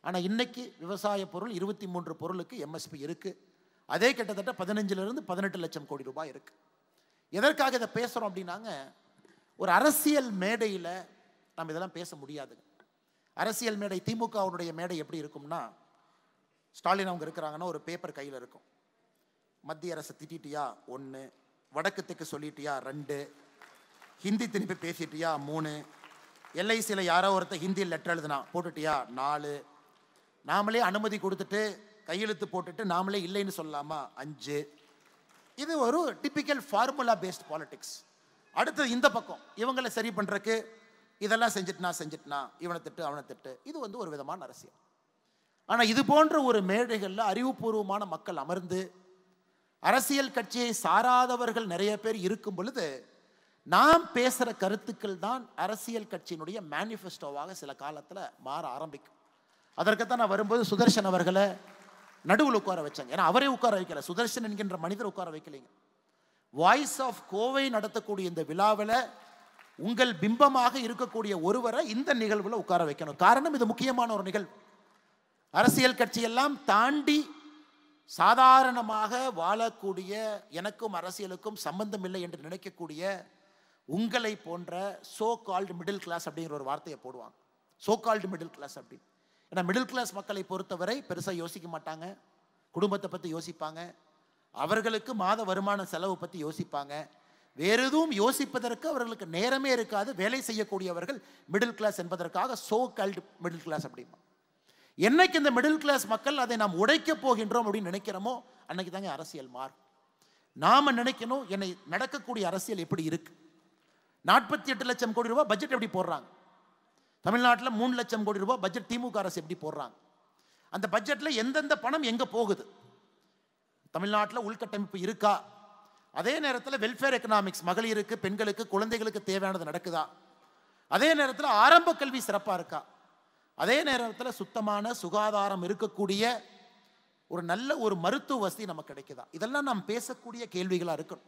ஆனால் இன்னைக்கு விவசாய பொருள் 23 பொருளுக்கு எம்எஸ்பி இருக்கு. அதே கிட்டத்தட்ட 15 to 18 லட்சம் கோடி ரூபாய் இருக்கு. எதற்காக இதை பேசுகிறோம் அப்படின்னாங்க, ஒரு அரசியல் மேடையில் நம்ம இதெல்லாம் பேச முடியாது. அரசியல் மேடை திமுகவுடைய மேடை எப்படி இருக்கும்னா, ஸ்டாலின் அவங்க இருக்கிறாங்கன்னா ஒரு பேப்பர் கையில் இருக்கும். மத்திய அரசு திட்டியா 1, வடக்கு தெற்கு சொல்லிட்டியா 2, ஹிந்தி திருப்பி பேசிட்டியா 3, எல்ஐசியில் யாரோ ஒருத்தர் ஹிந்தியில் லெட்டர் எழுதுனா போட்டுட்டியா 4, நாமளே அனுமதி கொடுத்துட்டு கையெழுத்து போட்டுட்டு நாமளே இல்லைன்னு சொல்லலாமா 5. இது ஒரு டிப்பிக்கல் ஃபார்முலா பேஸ்ட் பாலிடிக்ஸ். அடுத்தது இந்த பக்கம் இவங்களை சரி பண்ணுறக்கு இதெல்லாம் செஞ்சிட்டுனா இவனை திட்டு அவனை திட்டு. இது ஒரு விதமான அரசியல். ஆனால் இது போன்ற ஒரு மேடைகளில் அறிவுபூர்வமான மக்கள் அமர்ந்து அரசியல் கட்சியை சாராதவர்கள் நிறைய பேர் இருக்கும் பொழுது நாம் பேசுகிற கருத்துக்கள் தான் அரசியல் கட்சியினுடைய மேனிஃபெஸ்டோவாக சில காலத்தில் மாற ஆரம்பிக்கும். அதற்குத்தான் நான் வரும்போது சுதர்ஷன் அவர்களை நடுவில் உட்கார வச்சாங்க. ஏன்னா அவரே உட்கார வைக்கல, சுதர்ஷன் என்கின்ற மனிதர் உட்கார வைக்கலைங்க. வாய்ஸ் ஆஃப் கோவை நடத்தக்கூடிய இந்த விழாவில் உங்கள் பிம்பமாக இருக்கக்கூடிய ஒருவரை இந்த நிகழ்வில் உட்கார வைக்கணும். காரணம், இது முக்கியமான ஒரு நிகழ்வு. அரசியல் கட்சியெல்லாம் தாண்டி சாதாரணமாக வாழக்கூடிய, எனக்கும் அரசியலுக்கும் சம்பந்தம் இல்லை என்று நினைக்கக்கூடிய உங்களை போன்ற சோ கால்டு மிடில் கிளாஸ் அப்படிங்கிற ஒரு வார்த்தையை போடுவாங்க. சோ கால்டு மிடில் கிளாஸ் அப்படின்னு. ஏன்னா மிடில் கிளாஸ் மக்களை பொறுத்தவரை பெருசாக யோசிக்க மாட்டாங்க, குடும்பத்தை பற்றி யோசிப்பாங்க, அவர்களுக்கு மாத வருமான செலவு பற்றி யோசிப்பாங்க. வேறு எதுவும் யோசிப்பதற்கு அவர்களுக்கு நேரமே இருக்காது. வேலை செய்யக்கூடியவர்கள் மிடில் கிளாஸ் என்பதற்காக சோ கால்டு மிடில் கிளாஸ் அப்படிமா. என்னைக்கு இந்த மிடில் கிளாஸ் மக்கள் அதை நாம் உடைக்க போகின்றோம் அப்படின்னு நினைக்கிறோமோ அன்னைக்கு தாங்க அரசியல் மாறும். நாம நினைக்கணும், என்னை நடக்கக்கூடிய அரசியல் எப்படி இருக்கு. 48 லட்சம் கோடி ரூபாய் பட்ஜெட் எப்படி போடுறாங்க, தமிழ்நாட்டில் 3 லட்சம் கோடி ரூபாய் பட்ஜெட் திமுக அரசு எப்படி போடுறாங்க, அந்த பட்ஜெட்ல எந்தெந்த பணம் எங்க போகுது, தமிழ்நாட்டில் உள்கட்டமைப்பு இருக்கா, அதே நேரத்தில் வெல்ஃபேர் எக்கனாமிக்ஸ் மகளிருக்கு, பெண்களுக்கு, குழந்தைகளுக்கு தேவையானது நடக்குதா, அதே நேரத்தில் ஆரம்ப கல்வி சிறப்பாக இருக்கா, அதே நேரத்தில் சுத்தமான சுகாதாரம் இருக்கக்கூடிய ஒரு நல்ல ஒரு மருத்துவ வசதி நமக்கு கிடைக்குதா. இதெல்லாம் நாம் பேசக்கூடிய கேள்விகளாக இருக்கணும்.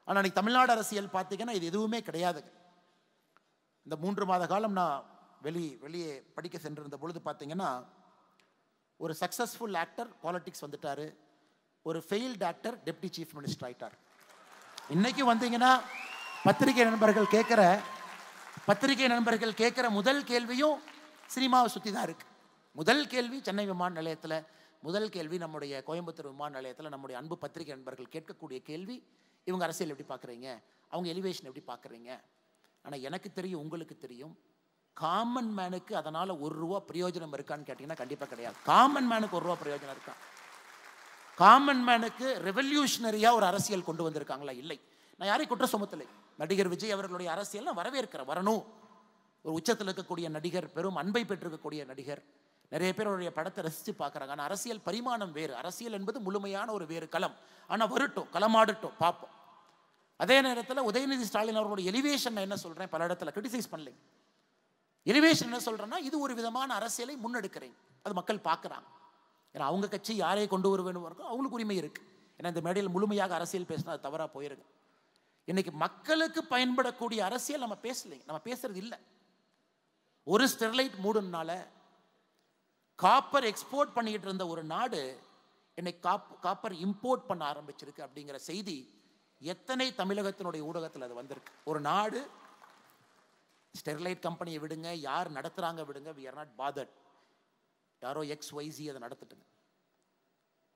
ஆனால் இன்னைக்கு தமிழ்நாடு அரசியல் பார்த்தீங்கன்னா இது எதுவுமே கிடையாதுங்க. இந்த 3 மாத காலம் நான் வெளியே படிக்க சென்றிருந்த பொழுது பார்த்தீங்கன்னா, ஒரு சக்சஸ்ஃபுல் ஆக்டர் பாலிடிக்ஸ் வந்துட்டாரு, ஒரு failed actor deputy chief minister ஆயிட்டார். இன்னைக்கு வந்தீங்கன்னா பத்திரிகை நண்பர்கள் கேட்குற முதல் கேள்வியும் சினிமாவை சுற்றி தான் இருக்கு. முதல் கேள்வி சென்னை விமான நிலையத்தில், முதல் கேள்வி நம்முடைய கோயம்புத்தூர் விமான நிலையத்தில் நம்முடைய அன்பு பத்திரிகை நண்பர்கள் கேட்கக்கூடிய கேள்வி, இவங்க அரசியல் எப்படி பார்க்குறீங்க, அவங்க எலிவேஷன் எப்படி பார்க்குறீங்க. ஆனால் எனக்கு தெரியும், உங்களுக்கு தெரியும், காமன் மேனுக்கு அதனால் ₹1 பிரயோஜனம் இருக்கான்னு கேட்டிங்கன்னா கண்டிப்பாக கிடையாது. காமன் மேனுக்கு ₹1 பிரயோஜனம் இருக்கா? காமன் மேனுக்கு ரெவல்யூஷனரியாக ஒரு அரசியல் கொண்டு வந்திருக்காங்களா? இல்லை. நான் யாரையும் குற்ற சுமத்தலை. நடிகர் விஜய் அவர்களுடைய அரசியல் நான் வரவேற்கிறேன், வரணும். ஒரு உச்சத்தில் இருக்கக்கூடிய நடிகர், பெரும் அன்பை பெற்றிருக்கக்கூடிய நடிகர், நிறைய பேர் அவருடைய படத்தை ரசித்து பார்க்குறாங்க. ஆனால் அரசியல் பரிமாணம் வேறு. அரசியல் என்பது முழுமையான ஒரு வேறு களம். ஆனால் வரட்டும், களமாடட்டும், பார்ப்போம். அதே நேரத்தில் உதயநிதி ஸ்டாலின் அவர்களோட எலிவேஷன் நான் என்ன சொல்கிறேன், பல இடத்துல கிரிட்டிசைஸ் பண்ணல. எலிவேஷன் என்ன சொல்கிறேன்னா, இது ஒரு விதமான அரசியலை முன்னெடுக்கிறேன், அது மக்கள் பார்க்குறாங்க. ஏன்னா அவங்க கட்சி யாரை கொண்டு வர வேணும் இருக்கோ அவங்களுக்கு உரிமை இருக்குது. ஏன்னா இந்த மேடையில் முழுமையாக அரசியல் பேசினா அது தவறாக போயிருங்க. இன்னைக்கு மக்களுக்கு பயன்படக்கூடிய அரசியல் நம்ம பேசலைங்க, நம்ம பேசுறது இல்லை. ஒரு ஸ்டெர்லைட் மூடுனால காப்பர் எக்ஸ்போர்ட் பண்ணிக்கிட்டு இருந்த ஒரு நாடு இன்னைக்கு காப்பர் இம்போர்ட் பண்ண ஆரம்பிச்சிருக்கு அப்படிங்கிற செய்தி எத்தனை தமிழகத்தினுடைய ஊடகத்தில் அது வந்திருக்கு. ஒரு நாடு ஸ்டெர்லைட் கம்பெனியை விடுங்க, யார் நடத்துகிறாங்க விடுங்க, we are not bothered. யாரோ XYZ அதை நடத்திட்டுங்க.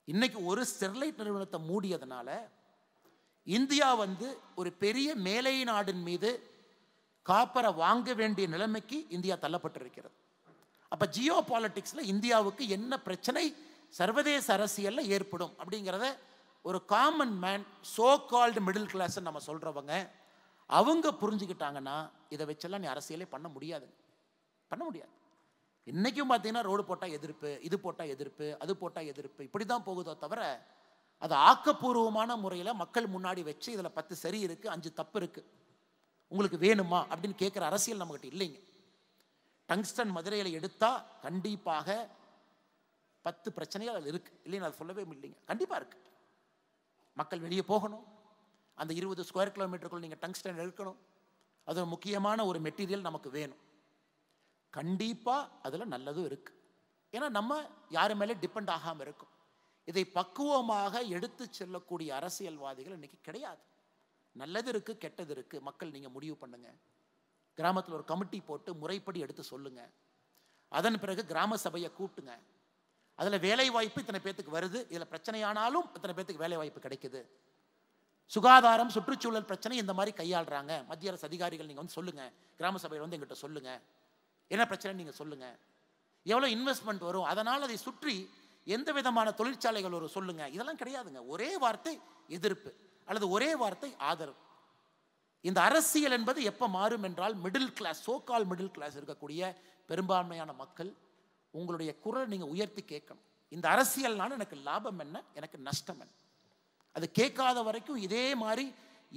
இன்னைக்கு ஒரு ஸ்டெர்லைட் நிறுவனத்தை மூடியதுனால இந்தியா ஒரு பெரிய மேலை நாடின் மீது காப்பரை வாங்க வேண்டிய நிலைமைக்கு இந்தியா தள்ளப்பட்டிருக்கிறது. அப்போ ஜியோ பாலிட்டிக்ஸில் இந்தியாவுக்கு என்ன பிரச்சனை சர்வதேச அரசியலில் ஏற்படும் அப்படிங்கிறத ஒரு common man, so called middle class நம்ம சொல்கிறவங்க அவங்க புரிஞ்சுக்கிட்டாங்கன்னா இதை வச்செல்லாம் நீ அரசியலே பண்ண முடியாது, பண்ண முடியாது. இன்றைக்கும் பார்த்தீங்கன்னா ரோடு போட்டால் எதிர்ப்பு, இது போட்டால் எதிர்ப்பு, அது போட்டால் எதிர்ப்பு, இப்படி தான் போகுதோ தவிர அது ஆக்கப்பூர்வமான முறையில் மக்கள் முன்னாடி வச்சு இதில் 10 சரி இருக்குது, 5 தப்பு இருக்குது, உங்களுக்கு வேணுமா அப்படின்னு கேட்குற அரசியல் நம்மகிட்ட இல்லைங்க. டங்ஸ்டன் மதுரையில் எடுத்தால் கண்டிப்பாக 10 பிரச்சனைகள் அதில் இருக்குது, இல்லைன்னு அது சொல்லவே இல்லைங்க. கண்டிப்பாக இருக்குது. மக்கள் வெளியே போகணும், அந்த 20 ஸ்கொயர் கிலோமீட்டருக்குள் நீங்கள் டங்ஸ்டன் எடுக்கணும், அது ஒரு முக்கியமான ஒரு மெட்டீரியல் நமக்கு வேணும். கண்டிப்பாக அதில் நல்லதும் இருக்குது. ஏன்னா நம்ம யாரு மேலே டிபெண்ட் ஆகாமல் இருக்கும். இதை பக்குவமாக எடுத்து செல்லக்கூடிய அரசியல்வாதிகள் இன்னைக்கு கிடையாது. நல்லது இருக்குது, கெட்டது இருக்குது, மக்கள் நீங்கள் முடிவு பண்ணுங்க. கிராமத்தில் ஒரு கமிட்டி போட்டு முறைப்படி எடுத்து சொல்லுங்க. அதன் பிறகு கிராம சபையை கூட்டுங்க. அதில் வேலை வாய்ப்பு இத்தனை பேத்துக்கு வருது, இதில் பிரச்சனையானாலும் இத்தனை பேத்துக்கு வேலை வாய்ப்பு கிடைக்குது. சுகாதாரம், சுற்றுச்சூழல் பிரச்சனை இந்த மாதிரி கையாளுறாங்க, மத்திய அரசு அதிகாரிகள் நீங்கள் சொல்லுங்க, கிராம சபையில் எங்கிட்ட சொல்லுங்க, என்ன பிரச்சனை நீங்கள் சொல்லுங்க, எவ்வளோ இன்வெஸ்ட்மெண்ட் வரும், அதனால் அதை சுற்றி எந்த விதமான தொழிற்சாலைகள் வரும் சொல்லுங்க. இதெல்லாம் கிடையாதுங்க. ஒரே வார்த்தை எதிர்ப்பு அல்லது ஒரே வார்த்தை ஆதரவு. இந்த அரசியல் என்பது எப்போ மாறும் என்றால் middle class, so called middle class இருக்கக்கூடிய பெரும்பான்மையான மக்கள் உங்களுடைய குரல் நீங்கள் உயர்த்தி கேட்கணும். இந்த அரசியல்னால எனக்கு லாபம் என்ன, எனக்கு நஷ்டம் என்ன, அது கேட்காத வரைக்கும் இதே மாதிரி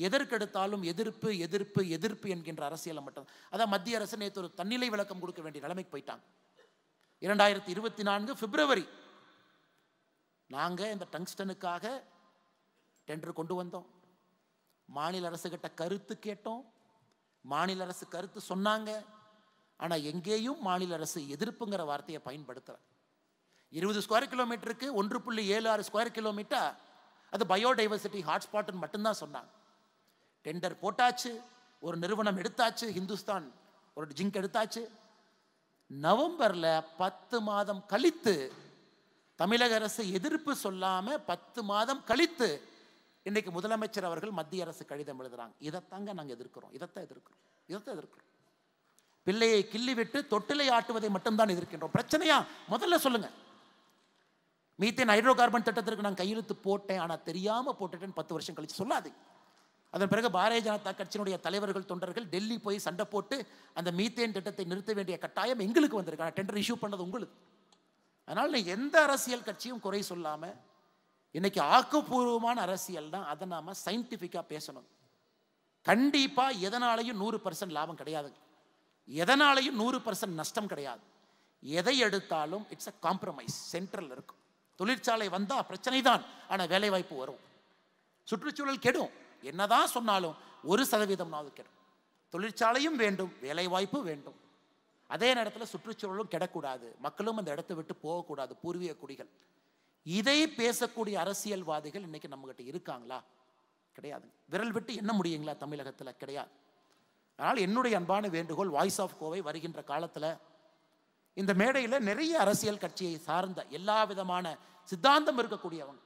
எதற்கெடுத்தாலும் எதிர்ப்பு எதிர்ப்பு எதிர்ப்பு என்கின்ற அரசியலை மட்டும். அதான் மத்திய அரசு நேற்று ஒரு தன்னிலை விளக்கம் கொடுக்க வேண்டிய நிலைமைக்கு போயிட்டாங்க. 2024 பிப்ரவரி நாங்கள் இந்த டங்ஸ்டனுக்காக டெண்டர் கொண்டு வந்தோம். மாநில அரசு கிட்ட கருத்து கேட்டோம். மாநில அரசு கருத்து சொன்னாங்க. ஆனால் எங்கேயும் மாநில அரசு எதிர்ப்புங்கிற வார்த்தையை பயன்படுத்தலை. 20 ஸ்கொயர் கிலோமீட்டருக்கு 1.76 ஸ்கொயர் கிலோமீட்டர் அது பயோடைவர்சிட்டி ஹாட்ஸ்பாட்னு மட்டும்தான் சொன்னாங்க. டெண்டர் போட்டாச்சு, ஒரு நிறுவனம் எடுத்தாச்சு, ஹிந்துஸ்தான் ஒரு ஜிங்க் எடுத்தாச்சு. நவம்பரில் 10 மாதம் கழித்து தமிழக அரசு எதிர்ப்பு சொல்லாமல் 10 மாதம் கழித்து இன்னைக்கு முதலமைச்சர் அவர்கள் மத்திய அரசு கடிதம் எழுதுறாங்க. இதைத்தாங்க நாங்கள் எதிர்க்கிறோம், இதைத்தான் எதிர்க்கிறோம். பிள்ளையை கிள்ளி விட்டு தொட்டிலை ஆட்டுவதை மட்டும்தான் எதிர்க்கின்றோம். பிரச்சனையா முதல்ல சொல்லுங்க. மீத்தேன் ஹைட்ரோ கார்பன் திட்டத்திற்கு நான் கையெழுத்து போட்டேன், ஆனால் தெரியாமல் போட்டுட்டேன்னு 10 வருஷம் கழிச்சு சொல்லாது. அதன் பிறகு பாரதிய ஜனதா கட்சியினுடைய தலைவர்கள், தொண்டர்கள் டெல்லி போய் சண்டை போட்டு அந்த மீத்தேன் திட்டத்தை நிறுத்த வேண்டிய கட்டாயம் எங்களுக்கு வந்திருக்கு. டெண்டர் இஷ்யூ பண்ணது உங்களுக்கு. அதனால் நீ எந்த அரசியல் கட்சியும் குறை சொல்லாமல் இன்னைக்கு ஆக்கப்பூர்வமான அரசியல் தான், அதை நாம சயின்டிஃபிக்காக பேசணும். கண்டிப்பாக எதனாலையும் 100% லாபம் கிடையாது, எதனாலையும் 100% நஷ்டம் கிடையாது. எதை எடுத்தாலும் இட்ஸ் அ காம்ப்ரமைஸ், சென்ட்ரல் இருக்கும். தொழிற்சாலை வந்தால் பிரச்சனை தான், ஆனால் வேலை வாய்ப்பு வரும். சுற்றுச்சூழல் கெடும், என்னதான் சொன்னாலும் 1% கெடும். தொழிற்சாலையும் வேண்டும், வேலை வாய்ப்பு வேண்டும். அதே நேரத்தில் சுற்றுச்சூழலும் கெடக்கூடாது, மக்களும் அந்த இடத்தை விட்டு போகக்கூடாது, பூர்வீக குடிகள். இதை பேசக்கூடிய அரசியல்வாதிகள் இன்னைக்கு நம்மகிட்ட இருக்காங்களா? கிடையாது. விரல் விட்டு என்ன முடியுங்களா தமிழகத்தில்? கிடையாது. அதனால் என்னுடைய அன்பான வேண்டுகோள், வாய்ஸ் ஆஃப் கோவை வருகின்ற காலத்தில் இந்த மேடையில் நிறைய அரசியல் கட்சியை சார்ந்த எல்லா விதமான சித்தாந்தம் இருக்கக்கூடியவங்க.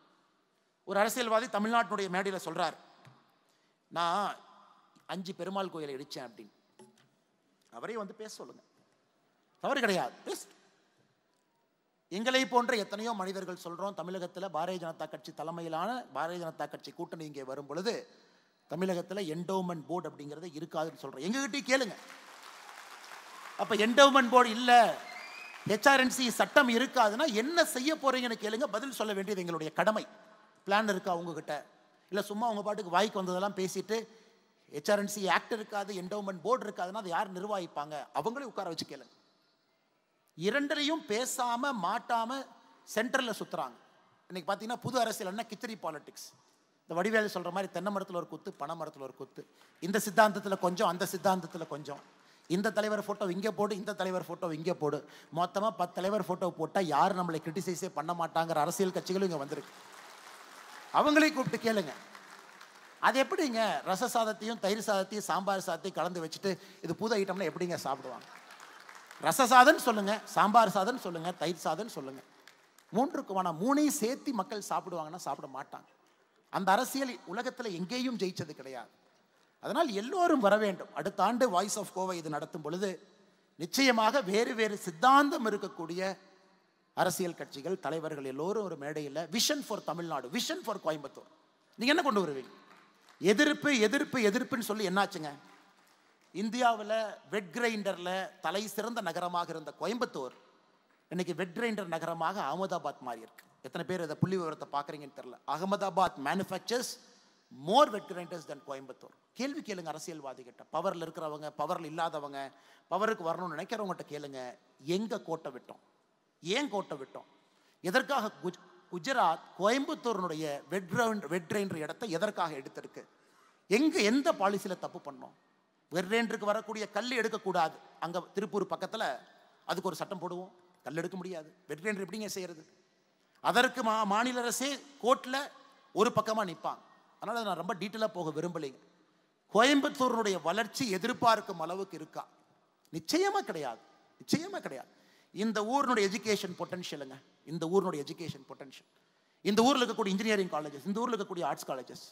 ஒரு அரசியல்வாதி தமிழ்நாட்டினுடைய மேடையில் சொல்றார், நான் 5 பெருமாள் கோயிலை இடிச்சேன் அப்படின்னு. அவரே பேச சொல்லுங்க, தவறு கிடையாது. எங்களை போன்ற எத்தனையோ மனிதர்கள் சொல்றோம், தமிழகத்தில் பாரதிய ஜனதா கட்சி தலைமையிலான பாரதிய ஜனதா கட்சி கூட்டணி இங்கே வரும் பொழுது தமிழகத்தில் என்டோமெண்ட் போர்டு அப்படிங்கிறது இருக்காதுன்னு சொல்றோம். எங்ககிட்டயும் கேளுங்க. அப்ப என்டோமெண்ட் போர்டு இல்லை, ஹெச்ஆர்என்சி சட்டம் இருக்காதுன்னா என்ன செய்ய போறீங்கன்னு கேளுங்க, பதில் சொல்ல வேண்டியது எங்களுடைய கடமை. பிளான் இருக்கா உங்ககிட்ட? இல்லை சும்மா உங்க பாட்டுக்கு வாய்க்கு வந்ததெல்லாம் பேசிட்டு ஹெச்ஆர்என்சி ஆக்ட் இருக்காது, என்டோமெண்ட் போர்டு இருக்காதுன்னா அதை யார் நிர்வகிப்பாங்க? அவங்களே உட்கார வச்சு கேளுங்க. இரண்டரையும் பேசாம மாட்டாம சென்டர்ல சுத்துறாங்க. இன்னைக்கு பார்த்தீங்கன்னா புது அரசியல் என்ன, கிச்சடி பாலிடிக்ஸ். இந்த வடிவேலு சொல்ற மாதிரி தென்னை மரத்தில் ஒரு குத்து, பனை மரத்தில் ஒரு குத்து, இந்த சித்தாந்தத்தில் கொஞ்சம், அந்த சித்தாந்தத்தில் கொஞ்சம், இந்த தலைவர் ஃபோட்டோ இங்கே போடு, இந்த தலைவர் ஃபோட்டோ இங்கே போடு, மொத்தமாக 10 தலைவர் ஃபோட்டோ போட்டால் யார் நம்மளை கிரிட்டிசைஸே பண்ண மாட்டாங்கிற அரசியல் கட்சிகளும் இங்கே வந்திருக்கு. அவங்களையும் கூப்பிட்டு கேளுங்க. அது எப்படிங்க ரச சாதத்தையும் தயிர் சாதத்தையும் சாம்பார் சாதத்தையும் கலந்து வச்சுட்டு இது புது ஐட்டம்னா எப்படிங்க சாப்பிடுவாங்க? ரச சாதம் சொல்லுங்க, சாம்பார் சாதம் சொல்லுங்க, தயிர் சாதம் சொல்லுங்க, மூன்றுக்கு வேணாம், மூணையும் சேர்த்து மக்கள் சாப்பிடுவாங்கன்னா சாப்பிட மாட்டாங்க. அந்த அரசியல் உலகத்தில் எங்கேயும் ஜெயிச்சது கிடையாது. அதனால் எல்லோரும் வர வேண்டும். அடுத்த ஆண்டு வாய்ஸ் ஆஃப் கோவை இது நடத்தும் பொழுது நிச்சயமாக வேறு வேறு சித்தாந்தம் இருக்கக்கூடிய அரசியல் கட்சிகள் தலைவர்கள் எல்லோரும் ஒரு மேடையில் vision for Tamil Nadu, vision for Coimbatore, நீங்க என்ன கொண்டு வருவீங்க? எதிர்ப்பு எதிர்ப்பு எதிர்ப்புன்னு சொல்லி என்னாச்சுங்க? இந்தியாவில் வெட் கிரைண்டரில் தலை சிறந்த நகரமாக இருந்த கோயம்புத்தூர் இன்னைக்கு வெட் கிரைண்டர் நகரமாக அகமதாபாத் மாறி இருக்கு. எத்தனை பேர் இதை புள்ளி விவரத்தை பார்க்குறீங்கன்னு தெரியல. அகமதாபாத் மேனுஃபேக்சர்ஸ் மோர் வெட் கிரைண்டர்ஸ் தென் கோயம்புத்தூர். கேள்வி கேளுங்க அரசியல்வாதி கிட்ட, பவரில் இருக்கிறவங்க, பவரில் இல்லாதவங்க, பவருக்கு வரணும்னு நினைக்கிறவங்ககிட்ட கேளுங்க, எங்க கோட்டை விட்டோம், ஏன் கோட்டை விட்டோம், எதற்காக குஜராத் கோயம்புத்தூருடைய வெட் கிரைண்டர் இடத்தை எதற்காக எடுத்திருக்கு, எந்த பாலிசியில் தப்பு பண்ணோம்? வெட் கிரைண்டருக்கு வரக்கூடிய கல் எடுக்கக்கூடாது, அங்கே திருப்பூர் பக்கத்தில் அதுக்கு ஒரு சட்டம் போடுவோம், கல் எடுக்க முடியாது, வெட் கிரைண்டர் எப்படிங்க செய்யறது? அதற்கு மாநில அரசே கோர்ட்டில் ஒரு பக்கமாக நிற்பாங்க. அதனால் நான் ரொம்ப டீட்டெயிலாக போக விரும்பலைங்க. கோயம்புத்தூருடைய வளர்ச்சி எதிர்பார்க்கும் அளவுக்கு இருக்கா? நிச்சயமாக கிடையாது, நிச்சயமாக கிடையாது. இந்த ஊரினுடைய எஜுகேஷன் பொட்டன்ஷியலுங்க, இந்த ஊரினுடைய எஜுகேஷன் பொட்டன்ஷியல், இந்த ஊரில் இருக்கக்கூடிய இன்ஜினியரிங் காலேஜஸ், இந்த ஊரில் இருக்கக்கூடிய ஆர்ட்ஸ் காலேஜஸ்,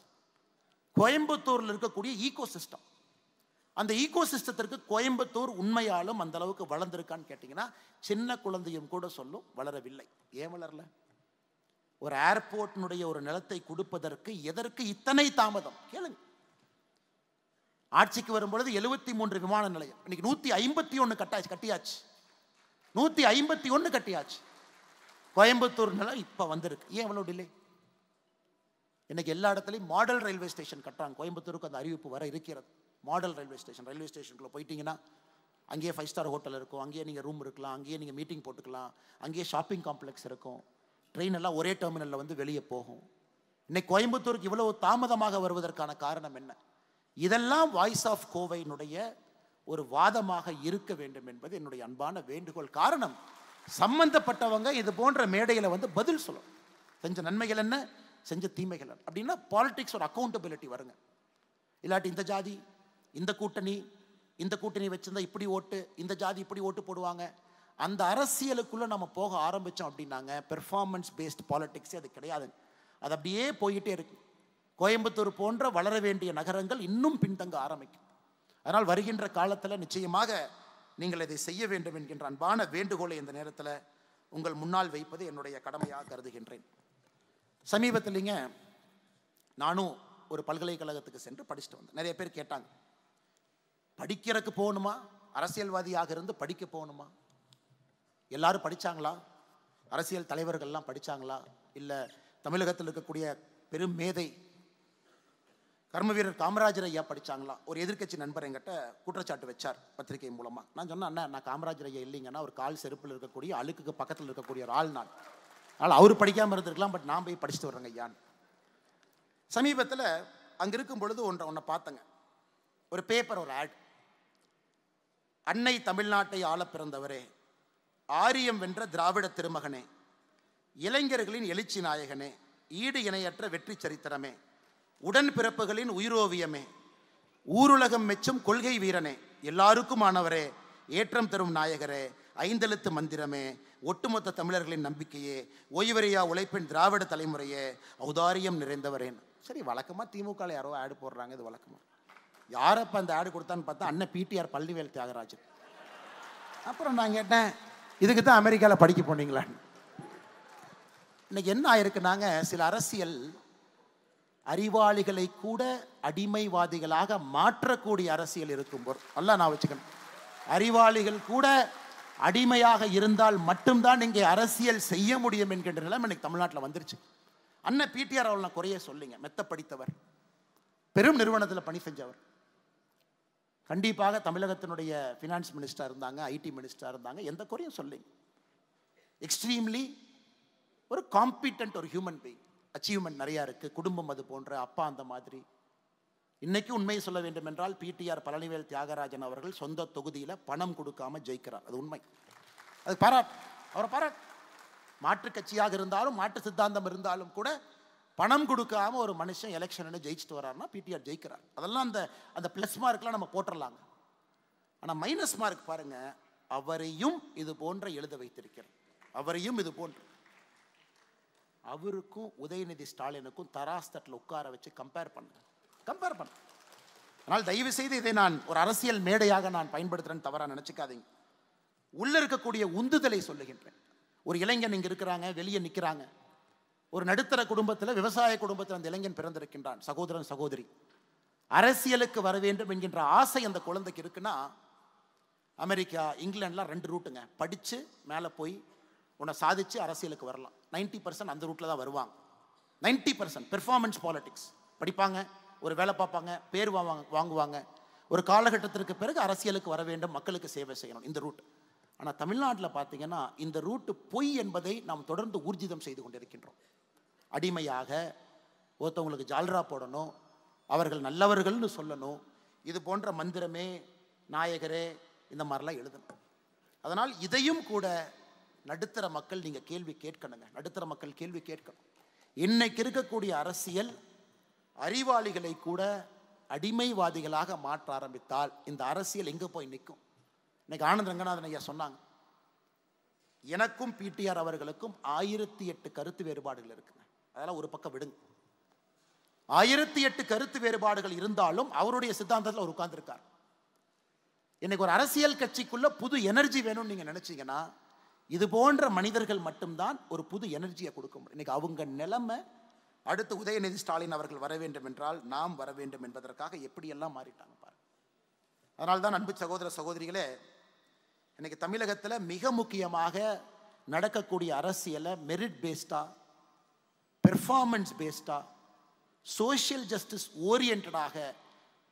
கோயம்புத்தூரில் இருக்கக்கூடிய ஈகோ சிஸ்டம், அந்த ஈகோ சிஸ்டத்திற்கு கோயம்புத்தூர் உண்மையாலும் அந்த அளவுக்கு வளர்ந்துருக்கான்னு கேட்டிங்கன்னா சின்ன குழந்தையும் கூட சொல்லும் வளரவில்லை. ஏன் வளரல? ஒரு ஏர்போர்ட்டினுடைய ஒரு நிலத்தை கொடுப்பதற்கு எதற்கு இத்தனை தாமதம் கேளுங்க. ஆட்சிக்கு வரும்பொழுது 73 விமான நிலையம், இன்னைக்கு 151 கட்டியாச்சு, 151 கட்டியாச்சு. கோயம்புத்தூர் நிலம் இப்ப வந்திருக்கு. ஏன் இவ்வளவு டிலே? இன்னைக்கு எல்லா இடத்துலையும் மாடல் ரயில்வே ஸ்டேஷன் கட்டுறாங்க. கோயம்புத்தூருக்கு அந்த அறிவிப்பு வர இருக்கிறது. மாடல் ரயில்வே ஸ்டேஷனுக்குள்ள போயிட்டீங்கன்னா அங்கேயே 5 ஸ்டார் ஹோட்டல் இருக்கும், அங்கேயே நீங்கள் ரூம் இருக்கலாம், அங்கேயே நீங்கள் மீட்டிங் போட்டுக்கலாம், அங்கேயே ஷாப்பிங் காம்ப்ளெக்ஸ் இருக்கும், ட்ரெயின் எல்லாம் ஒரே டெர்மினலில் வந்து வெளியே போகும். இன்னைக்கு கோயம்புத்தூருக்கு இவ்வளவு தாமதமாக வருவதற்கான காரணம் என்ன? இதெல்லாம் வாய்ஸ் ஆஃப் கோவையினுடைய ஒரு வாதமாக இருக்க வேண்டும் என்பது என்னுடைய அன்பான வேண்டுகோள். காரணம், சம்பந்தப்பட்டவங்க இது போன்ற மேடையில் வந்து பதில் சொல்லும். செஞ்ச நன்மைகள் என்ன, செஞ்ச தீமைகள் அப்படின்னா பாலிடிக்ஸ் ஒரு அக்கௌண்டபிலிட்டி வருங்க. இல்லாட்டி இந்த ஜாதி இந்த கூட்டணி வச்சிருந்தா இப்படி ஓட்டு, இந்த ஜாதி இப்படி ஓட்டு போடுவாங்க, அந்த அரசியலுக்குள்ள நம்ம போக ஆரம்பிச்சோம் அப்படின்னாங்க பெர்ஃபார்மன்ஸ் பேஸ்ட் பாலிடிக்ஸ் அது கிடையாது. அது அப்படியே போயிட்டே இருக்கு. கோயம்புத்தூர் போன்ற வளர வேண்டிய நகரங்கள் இன்னும் பின்தங்க ஆரம்பிக்கும். அதனால் வருகின்ற காலத்தில் நிச்சயமாக நீங்கள் இதை செய்ய வேண்டும் என்கின்ற அன்பான வேண்டுகோளை இந்த நேரத்தில் உங்கள் முன்னால் வைப்பது என்னுடைய கடமையாக கருதுகின்றேன். சமீபத்தில்ங்க நானும் ஒரு பல்கலைக்கழகத்துக்கு சென்று படிச்சுட்டு வந்தேன். நிறைய பேர் கேட்டாங்க, படிக்கிறதுக்கு போகணுமா, அரசியல்வாதியாக இருந்து படிக்க போகணுமா? எல்லாரும் படித்தாங்களா? அரசியல் தலைவர்கள்லாம் படித்தாங்களா? இல்லை தமிழகத்தில் இருக்கக்கூடிய பெரும் மேதை கர்ம வீரர் காமராஜர் ஐயா படித்தாங்களா? ஒரு எதிர்க்கட்சி நண்பர் என்கிட்ட குற்றச்சாட்டு வச்சார் பத்திரிகை மூலமாக. நான் சொன்னேன், அண்ணா நான் காமராஜர் ஐயா இல்லைங்கன்னா ஒரு கால் செருப்பில் இருக்கக்கூடிய அழுக்குக்கு பக்கத்தில் இருக்கக்கூடிய ஒரு ஆள் நான். அதனால் அவர் படிக்காமல் இருந்திருக்கலாம், பட் நான் போய் படிச்சுட்டு வர்றேங்க ஐயான்னு. சமீபத்தில் அங்கே இருக்கும் பொழுது ஒன்றை பார்த்தங்க. ஒரு பேப்பர், ஒரு ஆட். அன்னை தமிழ்நாட்டை ஆள பிறந்தவரே, ஆரியம் வென்ற திராவிட திருமகனே, இளைஞர்களின் எழுச்சி நாயகனே, ஈடு இணையற்ற வெற்றி சரித்திரமே, உடன் பிறப்புகளின் உயிரோவியமே, ஊருலகம் மெச்சும் கொள்கை வீரனே, எல்லாருக்குமானவரே, ஏற்றம் தரும் நாயகரே, ஐந்தெழுத்து மந்திரமே, ஒட்டுமொத்த தமிழர்களின் நம்பிக்கையே, ஓய்வறியா உழைப்பின் திராவிட தலைமுறையே, ஔதாரியம் நிறைந்தவரேன். சரி, வழக்கமாக திமுக யாரோ ஆடு போடுறாங்க, இது வழக்கமாக. யாரப்போ அந்த ஆடு கொடுத்தான்னு பார்த்தா அண்ணன் பிடிஆர் பழனிவேல் தியாகராஜன். அப்புறம் நான் கேட்டேன், இதுக்கு தான் அமெரிக்காவில் படிக்க போனீங்களான்னு. இன்னைக்கு என்ன ஆயிருக்குனாங்க, சில அரசியல் அறிவாளிகளை கூட அடிமைவாதிகளாக மாற்றக்கூடிய அரசியல் இருக்கும்போது, நல்லா நான் வச்சுக்கணும், அறிவாளிகள் கூட அடிமையாக இருந்தால் மட்டும்தான் இங்கே அரசியல் செய்ய முடியும் என்கின்ற நிலைமை இன்னைக்கு தமிழ்நாட்டில் வந்துருச்சு. அண்ணன் பிடிஆர் அவர்கள் நான் குறைய சொல்லிங்க, மெத்த படித்தவர், பெரும் நிறுவனத்தில் பணி செஞ்சவர், கண்டிப்பாக தமிழகத்தினுடைய ஃபினான்ஸ் மினிஸ்டராக இருந்தாங்க, ஐடி மினிஸ்டராக இருந்தாங்க, எந்த குறையும் சொல்லிங்க. எக்ஸ்ட்ரீம்லி ஒரு காம்பிட்டன்ட் ஒரு ஹியூமன் பீயிங், அச்சீவ்மெண்ட் நிறையா இருக்குது, குடும்பம் அது போன்ற, அப்பா அந்த மாதிரி. இன்னைக்கு உண்மையை சொல்ல வேண்டும் என்றால் பிடிஆர் பழனிவேல் தியாகராஜன் அவர்கள் சொந்த தொகுதியில் பணம் கொடுக்காம ஜெயிக்கிறார். அது உண்மை, அது பாராட், அவரை பாராட். மாற்று கட்சியாக இருந்தாலும் மாற்று சித்தாந்தம் இருந்தாலும் கூட பணம் கொடுக்காம ஒரு மனுஷன் எலெக்ஷன் ஜெயிச்சுட்டு வர்றாருன்னா பிடிஆர் ஜெயிக்கிறார். அதெல்லாம் அந்த அந்த ப்ளஸ் மார்க்லாம் நம்ம போட்டுடலாங்க. ஆனால் மைனஸ் மார்க் பாருங்க, அவரையும் இது போன்ற எழுத வைத்திருக்கிறார். அவரையும் இது போன்ற, அவருக்கும் உதயநிதி ஸ்டாலினுக்கும் தராஸ் தட்டில் உட்கார வச்சு கம்பேர் பண்ண. அதனால் தயவு செய்து இதை நான் ஒரு அரசியல் மேடையாக நான் பயன்படுத்துறேன்னு தவறா நினைச்சுக்காதீங்க. உள்ள இருக்கக்கூடிய உந்துதலை சொல்லுகின்றேன். ஒரு இளைஞன் இங்க இருக்கிறாங்க, வெளியே நிற்கிறாங்க. ஒரு நடுத்தர குடும்பத்தில், விவசாய குடும்பத்தில் அந்த இளைஞன் பிறந்திருக்கின்றான், சகோதரன் சகோதரி. அரசியலுக்கு வர வேண்டும் என்கின்ற ஆசை அந்த குழந்தைக்கு இருக்குன்னா, அமெரிக்கா இங்கிலாந்துலாம் 2 ரூட்டுங்க. படித்து மேலே போய் உன்னை சாதிச்சு அரசியலுக்கு வரலாம். 90% அந்த ரூட்டில் தான் வருவாங்க. 90% பெர்ஃபார்மன்ஸ் பாலிடிக்ஸ் படிப்பாங்க, ஒரு வேலை பார்ப்பாங்க, பேர் வாங்குவாங்க. ஒரு காலகட்டத்திற்கு பிறகு அரசியலுக்கு வர வேண்டும், மக்களுக்கு சேவை செய்யணும், இந்த ரூட். ஆனால் தமிழ்நாட்டில் பார்த்தீங்கன்னா இந்த ரூட்டு பொய் என்பதை நாம் தொடர்ந்து ஊர்ஜிதம் செய்து கொண்டிருக்கின்றோம். அடிமையாக ஒருத்தவங்களுக்கு ஜால்ரா போடணும், அவர்கள் நல்லவர்கள்னு சொல்லணும், இது போன்ற மந்திரமே நாயகரே இந்த மாதிரிலாம் எழுதணும். அதனால் இதையும் கூட நடுத்தர மக்கள் நீங்கள் கேள்வி கேட்கணுங்க. நடுத்தர மக்கள் கேள்வி கேட்கணும். இன்னைக்கு இருக்கக்கூடிய அரசியல் அறிவாளிகளை கூட அடிமைவாதிகளாக மாற்ற ஆரம்பித்தால் இந்த அரசியல் எங்கே போய் நிற்கும்? இன்னைக்கு ஆனந்த் ரங்கநாதன் ஐயா சொன்னாங்க, எனக்கும் பிடிஆர் அவர்களுக்கும் 1008 கருத்து வேறுபாடுகள் இருக்குங்க. அதெல்லாம் ஒரு பக்கம் விடுங்க. 1008 கருத்து வேறுபாடுகள் இருந்தாலும் அவருடைய சித்தாந்தத்தில் அவர் உட்கார்ந்துருக்கார். இன்னைக்கு ஒரு அரசியல் கட்சிக்குள்ள புது எனர்ஜி வேணும்னு நீங்க நினைச்சீங்கன்னா இது போன்ற மனிதர்கள் மட்டும்தான் ஒரு புது எனர்ஜியை கொடுக்க முடியும். இன்னைக்கு அவங்க நிலைமை, அடுத்து உதயநிதி ஸ்டாலின் அவர்கள் வர வேண்டும் என்றால் நாம் வர வேண்டும் என்பதற்காக எப்படியெல்லாம் மாறிட்டாங்க பாருங்க. அதனால்தான் அன்பு சகோதர சகோதரிகளே, இன்னைக்கு தமிழகத்தில் மிக முக்கியமாக நடக்கக்கூடிய அரசியலை மெரிட் பேஸ்டா, பெர்ஃபார்மன்ஸ் பேஸ்டா, சோஷியல் ஜஸ்டிஸ் ஓரியன்டாக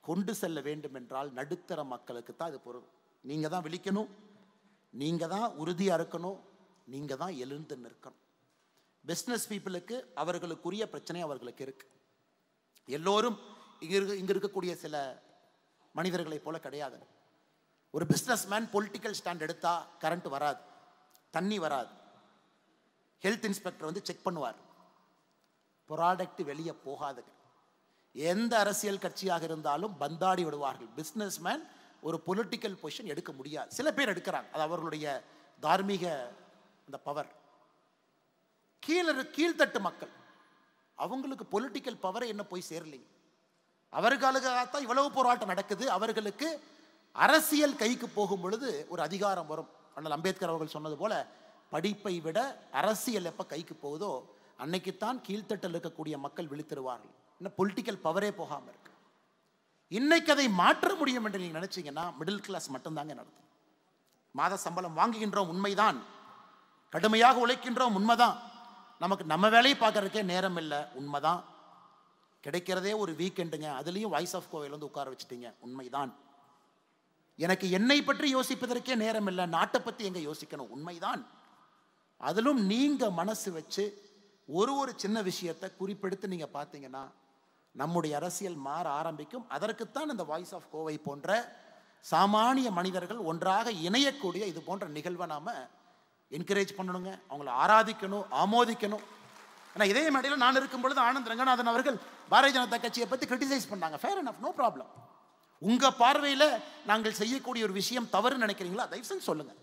கொண்டு செல்ல வேண்டும் என்றால் நடுத்தர மக்களுக்கு தான் இது பொருள். நீங்கள் தான் விழிக்கணும், நீங்கள் தான் உறுதியாக இருக்கணும், நீங்கள் தான் எழுந்து நிற்கணும். பிஸ்னஸ் பீப்புளுக்கு அவர்களுக்குரிய பிரச்சனை அவர்களுக்கு இருக்கு. எல்லோரும் இங்க இருக்கக்கூடிய சில மனிதர்களை போல கிடையாது. ஒரு பிஸ்னஸ் மேன் பொலிட்டிக்கல் ஸ்டாண்ட் எடுத்தா கரண்ட் வராது, தண்ணி வராது, ஹெல்த் இன்ஸ்பெக்டர் வந்து செக் பண்ணுவார், ப்ராடக்ட் வெளியே போகாதுங்க. எந்த அரசியல் கட்சியாக இருந்தாலும் பந்தாடி விடுவார்கள். பிஸ்னஸ் மேன் ஒரு பொலிட்டிக்கல் பொசிஷன் எடுக்க முடியாது. சில பேர் எடுக்கிறாங்க, அது அவர்களுடைய தார்மீக அந்த பவர். கீழ்த்தட்டு மக்கள், அவங்களுக்கு பொலிட்டிக்கல் பவரை என்ன போய் சேரலைங்க. அவர்களுக்காகத்தான் இவ்வளவு போராட்டம் நடக்குது. அவர்களுக்கு அரசியல் கைக்கு போகும் பொழுது ஒரு அதிகாரம் வரும். அண்ணல் அம்பேத்கர் அவர்கள் சொன்னது போல, படிப்பை விட அரசியல் எப்ப கைக்கு போகுதோ அன்னைக்குத்தான் கீழ்த்தட்டில் இருக்கக்கூடிய மக்கள் விழித்திருவார்கள். இன்னும் பொலிட்டிக்கல் பவரே போகாம இருக்கு. இன்னைக்கு அதை மாற்ற முடியும் என்று நீங்க நினைச்சீங்கன்னா மிடில் கிளாஸ் மட்டும்தாங்க நடத்தும். மாத சம்பளம் வாங்குகின்றோம் உண்மைதான், கடுமையாக உழைக்கின்றோம் உண்மைதான், நமக்கு நம்ம வேலையை பார்க்கறதுக்கே நேரம் இல்லை உண்மைதான், கிடைக்கிறதே ஒரு வீக்கெண்டுங்க, அதுலேயும் வாய்ஸ் ஆஃப் கோவையில் வந்து உட்கார வச்சுட்டீங்க உண்மைதான், எனக்கு என்னை பற்றி யோசிப்பதற்கே நேரம் இல்லை, நாட்டை பற்றி எங்க யோசிக்கணும் உண்மைதான். அதிலும் நீங்க மனசு வச்சு ஒரு சின்ன விஷயத்தை குறிப்பெடுத்து நீங்க பார்த்தீங்கன்னா நம்முடைய அரசியல் மாற ஆரம்பிக்கும். அதற்குத்தான் இந்த வாய்ஸ் ஆஃப் கோவை போன்ற சாமானிய மனிதர்கள் ஒன்றாக இணையக்கூடிய இது போன்ற நிகழ்வை நாம என்கரேஜ் பண்ணணுங்க, அவங்களை ஆராதிக்கணும், ஆமோதிக்கணும். ஏன்னா இதே மேடையில் நான் இருக்கும் பொழுது ஆனந்த் ரங்கநாதன் அவர்கள் பாரதிய ஜனதா கட்சியை பற்றி கிரிட்டிசைஸ் பண்ணாங்க. Fair enough, no problem. உங்க பார்வையில் நாங்கள் செய்யக்கூடிய ஒரு விஷயம் தவறு நினைக்கிறீங்களா, தயவு செஞ்சு சொல்லுங்க.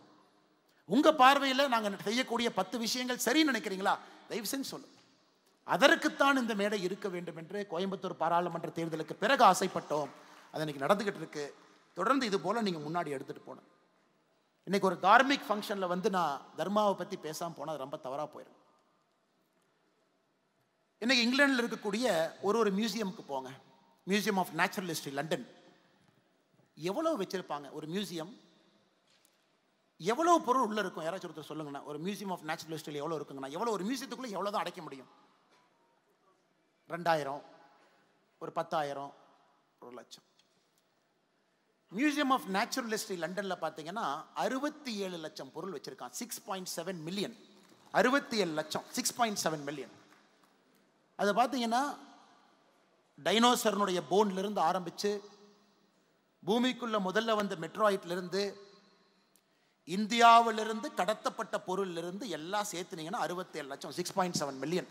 உங்க பார்வையில் நாங்கள் செய்யக்கூடிய 10 விஷயங்கள் சரி நினைக்கிறீங்களா, தயவு செஞ்சு சொல்லுங்க. அதற்குத்தான் இந்த மேடை இருக்க வேண்டும் என்று கோயம்புத்தூர் பாராளுமன்ற தேர்தலுக்கு பிறகு ஆசைப்பட்டோம். அது இன்னைக்கு நடந்துகிட்டு இருக்கு. தொடர்ந்து இது போல நீங்க முன்னாடி எடுத்துட்டு போகணும். இன்னைக்கு ஒரு தார்மிக் ஃபங்க்ஷன்ல வந்து நான் தர்மாவை பத்தி பேசாம போனா ரொம்ப தவறா போயிடும். இன்னைக்கு இங்கிலாந்துல இருக்கக்கூடிய ஒரு மியூசியமுக்கு போங்க, museum of natural history London. எவ்வளவு வச்சிருப்பாங்க ஒரு மியூசியம், எவ்வளோ பொருள் உள்ளே இருக்கும்? யாராச்சும் ஒருத்தர் சொல்லுங்கண்ணா. ஒரு மியூசியம் ஆஃப் நேச்சுரல் ஹிஸ்டரி எவ்வளோ இருக்குங்கண்ணா? எவ்வளோ ஒரு மியூசியத்துக்குள்ளே எவ்வளோ தான் அடைக்க முடியும்? 2000, ஒரு 10,000, 1,00,000. மியூசியம் ஆஃப் நேச்சுரல் ஹிஸ்டரி லண்டனில் பார்த்தீங்கன்னா 67 லட்சம் பொருள் வச்சிருக்கான். 6.7 மில்லியன். 67 லட்சம், 6.7 மில்லியன். அதை பார்த்தீங்கன்னா டைனோசர்னுடைய போன்லேருந்து ஆரம்பித்து பூமிக்குள்ள முதல்ல வந்த மெட்ராய்ட்லேருந்து இந்தியாவிலிருந்து கடத்தப்பட்ட பொருளிலிருந்து எல்லாம் சேர்த்துனீங்கன்னா 67 லட்சம், 6.7 மில்லியன்.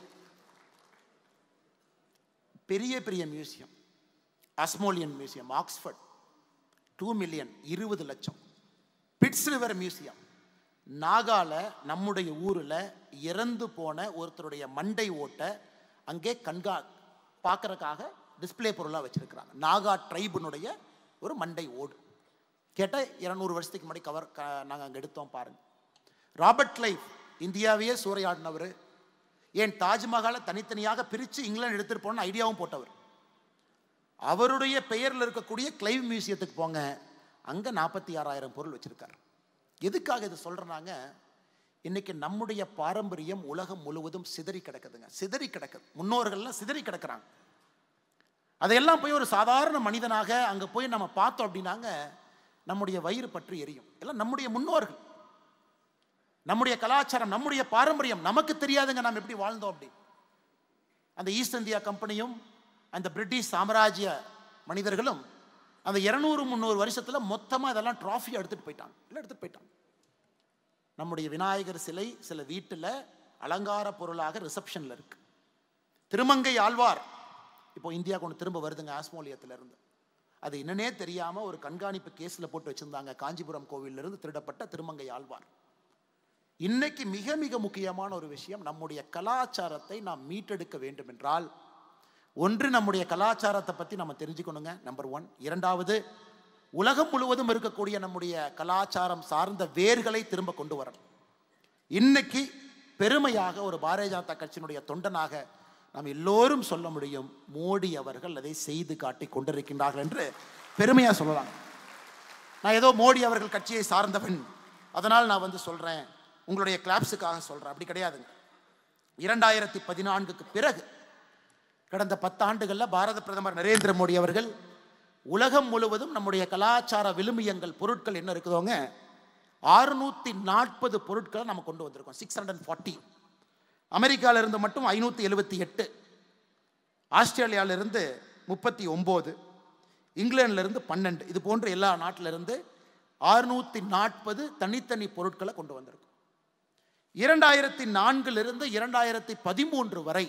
பெரிய பெரிய மியூசியம், அஸ்மோலியன் மியூசியம் ஆக்ஸ்போர்ட் 2 மில்லியன், 20 லட்சம். பிட்ஸ் ரிவர் மியூசியம் நாகால, நம்முடைய ஊரில் இறந்து போன ஒருத்தருடைய மண்டை ஓட்டை அங்கே பார்க்கறதுக்காக டிஸ்பிளே பொருளாக வச்சிருக்கிறாங்க. நாகா ட்ரைபினுடைய ஒரு மண்டை ஓடு. கேட்டால் 200 வருஷத்துக்கு முன்னாடி நாங்கள் அங்கே எடுத்தோம் பாருங்க. ராபர்ட் கிளைவ் இந்தியாவையே சூறையாடினவர். ஏன் தாஜ்மஹாலை தனித்தனியாக பிரித்து இங்கிலாந்து எடுத்துகிட்டு போன ஐடியாவும் போட்டவர். அவருடைய பெயரில் இருக்கக்கூடிய கிளைவ் மியூசியத்துக்கு போங்க, அங்கே 46,000 பொருள் வச்சிருக்காரு. எதுக்காக இது சொல்கிறேன்னாங்க, இன்னைக்கு நம்முடைய பாரம்பரியம் உலகம் முழுவதும் சிதறி கிடக்குதுங்க. சிதறி கிடக்குது. முன்னோர்கள்லாம் சிதறி கிடக்குறாங்க. அதையெல்லாம் போய் ஒரு சாதாரண மனிதனாக அங்கே போய் நம்ம பார்த்தோம் அப்படின்னாங்க நம்முடைய வயிறு பற்றி எரியும். எல்லாம் நம்முடைய முன்னோர்கள், நம்முடைய கலாச்சாரம், நம்முடைய பாரம்பரியம். நமக்கு தெரியாதுங்க நாம் எப்படி வாழ்ந்தோம் அப்படி. அந்த ஈஸ்ட் இந்தியா கம்பெனியும் அந்த பிரிட்டிஷ் சாம்ராஜ்ய மனிதர்களும் அந்த 200-300 வருஷத்தில் மொத்தமாக இதெல்லாம் ட்ராஃபியை எடுத்துகிட்டு போயிட்டாங்க. இல்லை எடுத்துகிட்டு போயிட்டாங்க. நம்முடைய விநாயகர் சிலை சில வீட்டில் அலங்கார பொருளாக ரிசப்ஷனில் இருக்கு. திருமங்கை ஆழ்வார் இப்போ இந்தியா கொண்டு திரும்ப வருதுங்க ஆஸ்மோலியத்திலிருந்து. அது என்னன்னே தெரியாமல் ஒரு கண்காணிப்பு கேஸில் போட்டு வச்சுருந்தாங்க. காஞ்சிபுரம் கோவிலிருந்து திருடப்பட்ட திருமங்கை ஆழ்வார். இன்னைக்கு மிக மிக முக்கியமான ஒரு விஷயம், நம்முடைய கலாச்சாரத்தை நாம் மீட்டெடுக்க வேண்டும் என்றால், ஒன்று நம்முடைய கலாச்சாரத்தை பற்றி நம்ம தெரிஞ்சுக்கணுங்க, நம்பர் 1. இரண்டாவது, உலகம் முழுவதும் இருக்கக்கூடிய நம்முடைய கலாச்சாரம் சார்ந்த வேர்களை திரும்ப கொண்டு வரணும். இன்னைக்கு பெருமையாக ஒரு பாரதிய ஜனதா கட்சியினுடைய தொண்டனாக நாம் எல்லோரும் சொல்ல முடியும், மோடி அவர்கள் அதை செய்து காட்டி கொண்டிருக்கின்றார்கள் என்று பெருமையாக சொல்லலாம். நான் ஏதோ மோடி அவர்கள் கட்சியை சார்ந்தவன் அதனால் நான் வந்து சொல்கிறேன், உங்களுடைய கிளாப்ஸுக்காக சொல்கிறேன், அப்படி கிடையாதுங்க. 2014க்கு பிறகு கடந்த 10 ஆண்டுகளில் பாரத பிரதமர் நரேந்திர மோடி அவர்கள் உலகம் முழுவதும் நம்முடைய கலாச்சார விழுமியங்கள் பொருட்கள் என்ன இருக்குதோங்க 640 பொருட்களை நம்ம கொண்டு வந்திருக்கோம். 640. அமெரிக்காவிலிருந்து மட்டும் 578, ஆஸ்திரேலியாவிலிருந்து 39, இங்கிலாந்திலிருந்து 12, இது போன்ற எல்லா நாட்டிலிருந்து 640 தனித்தனி பொருட்களை கொண்டு வந்திருக்கோம். 2004 2013 வரை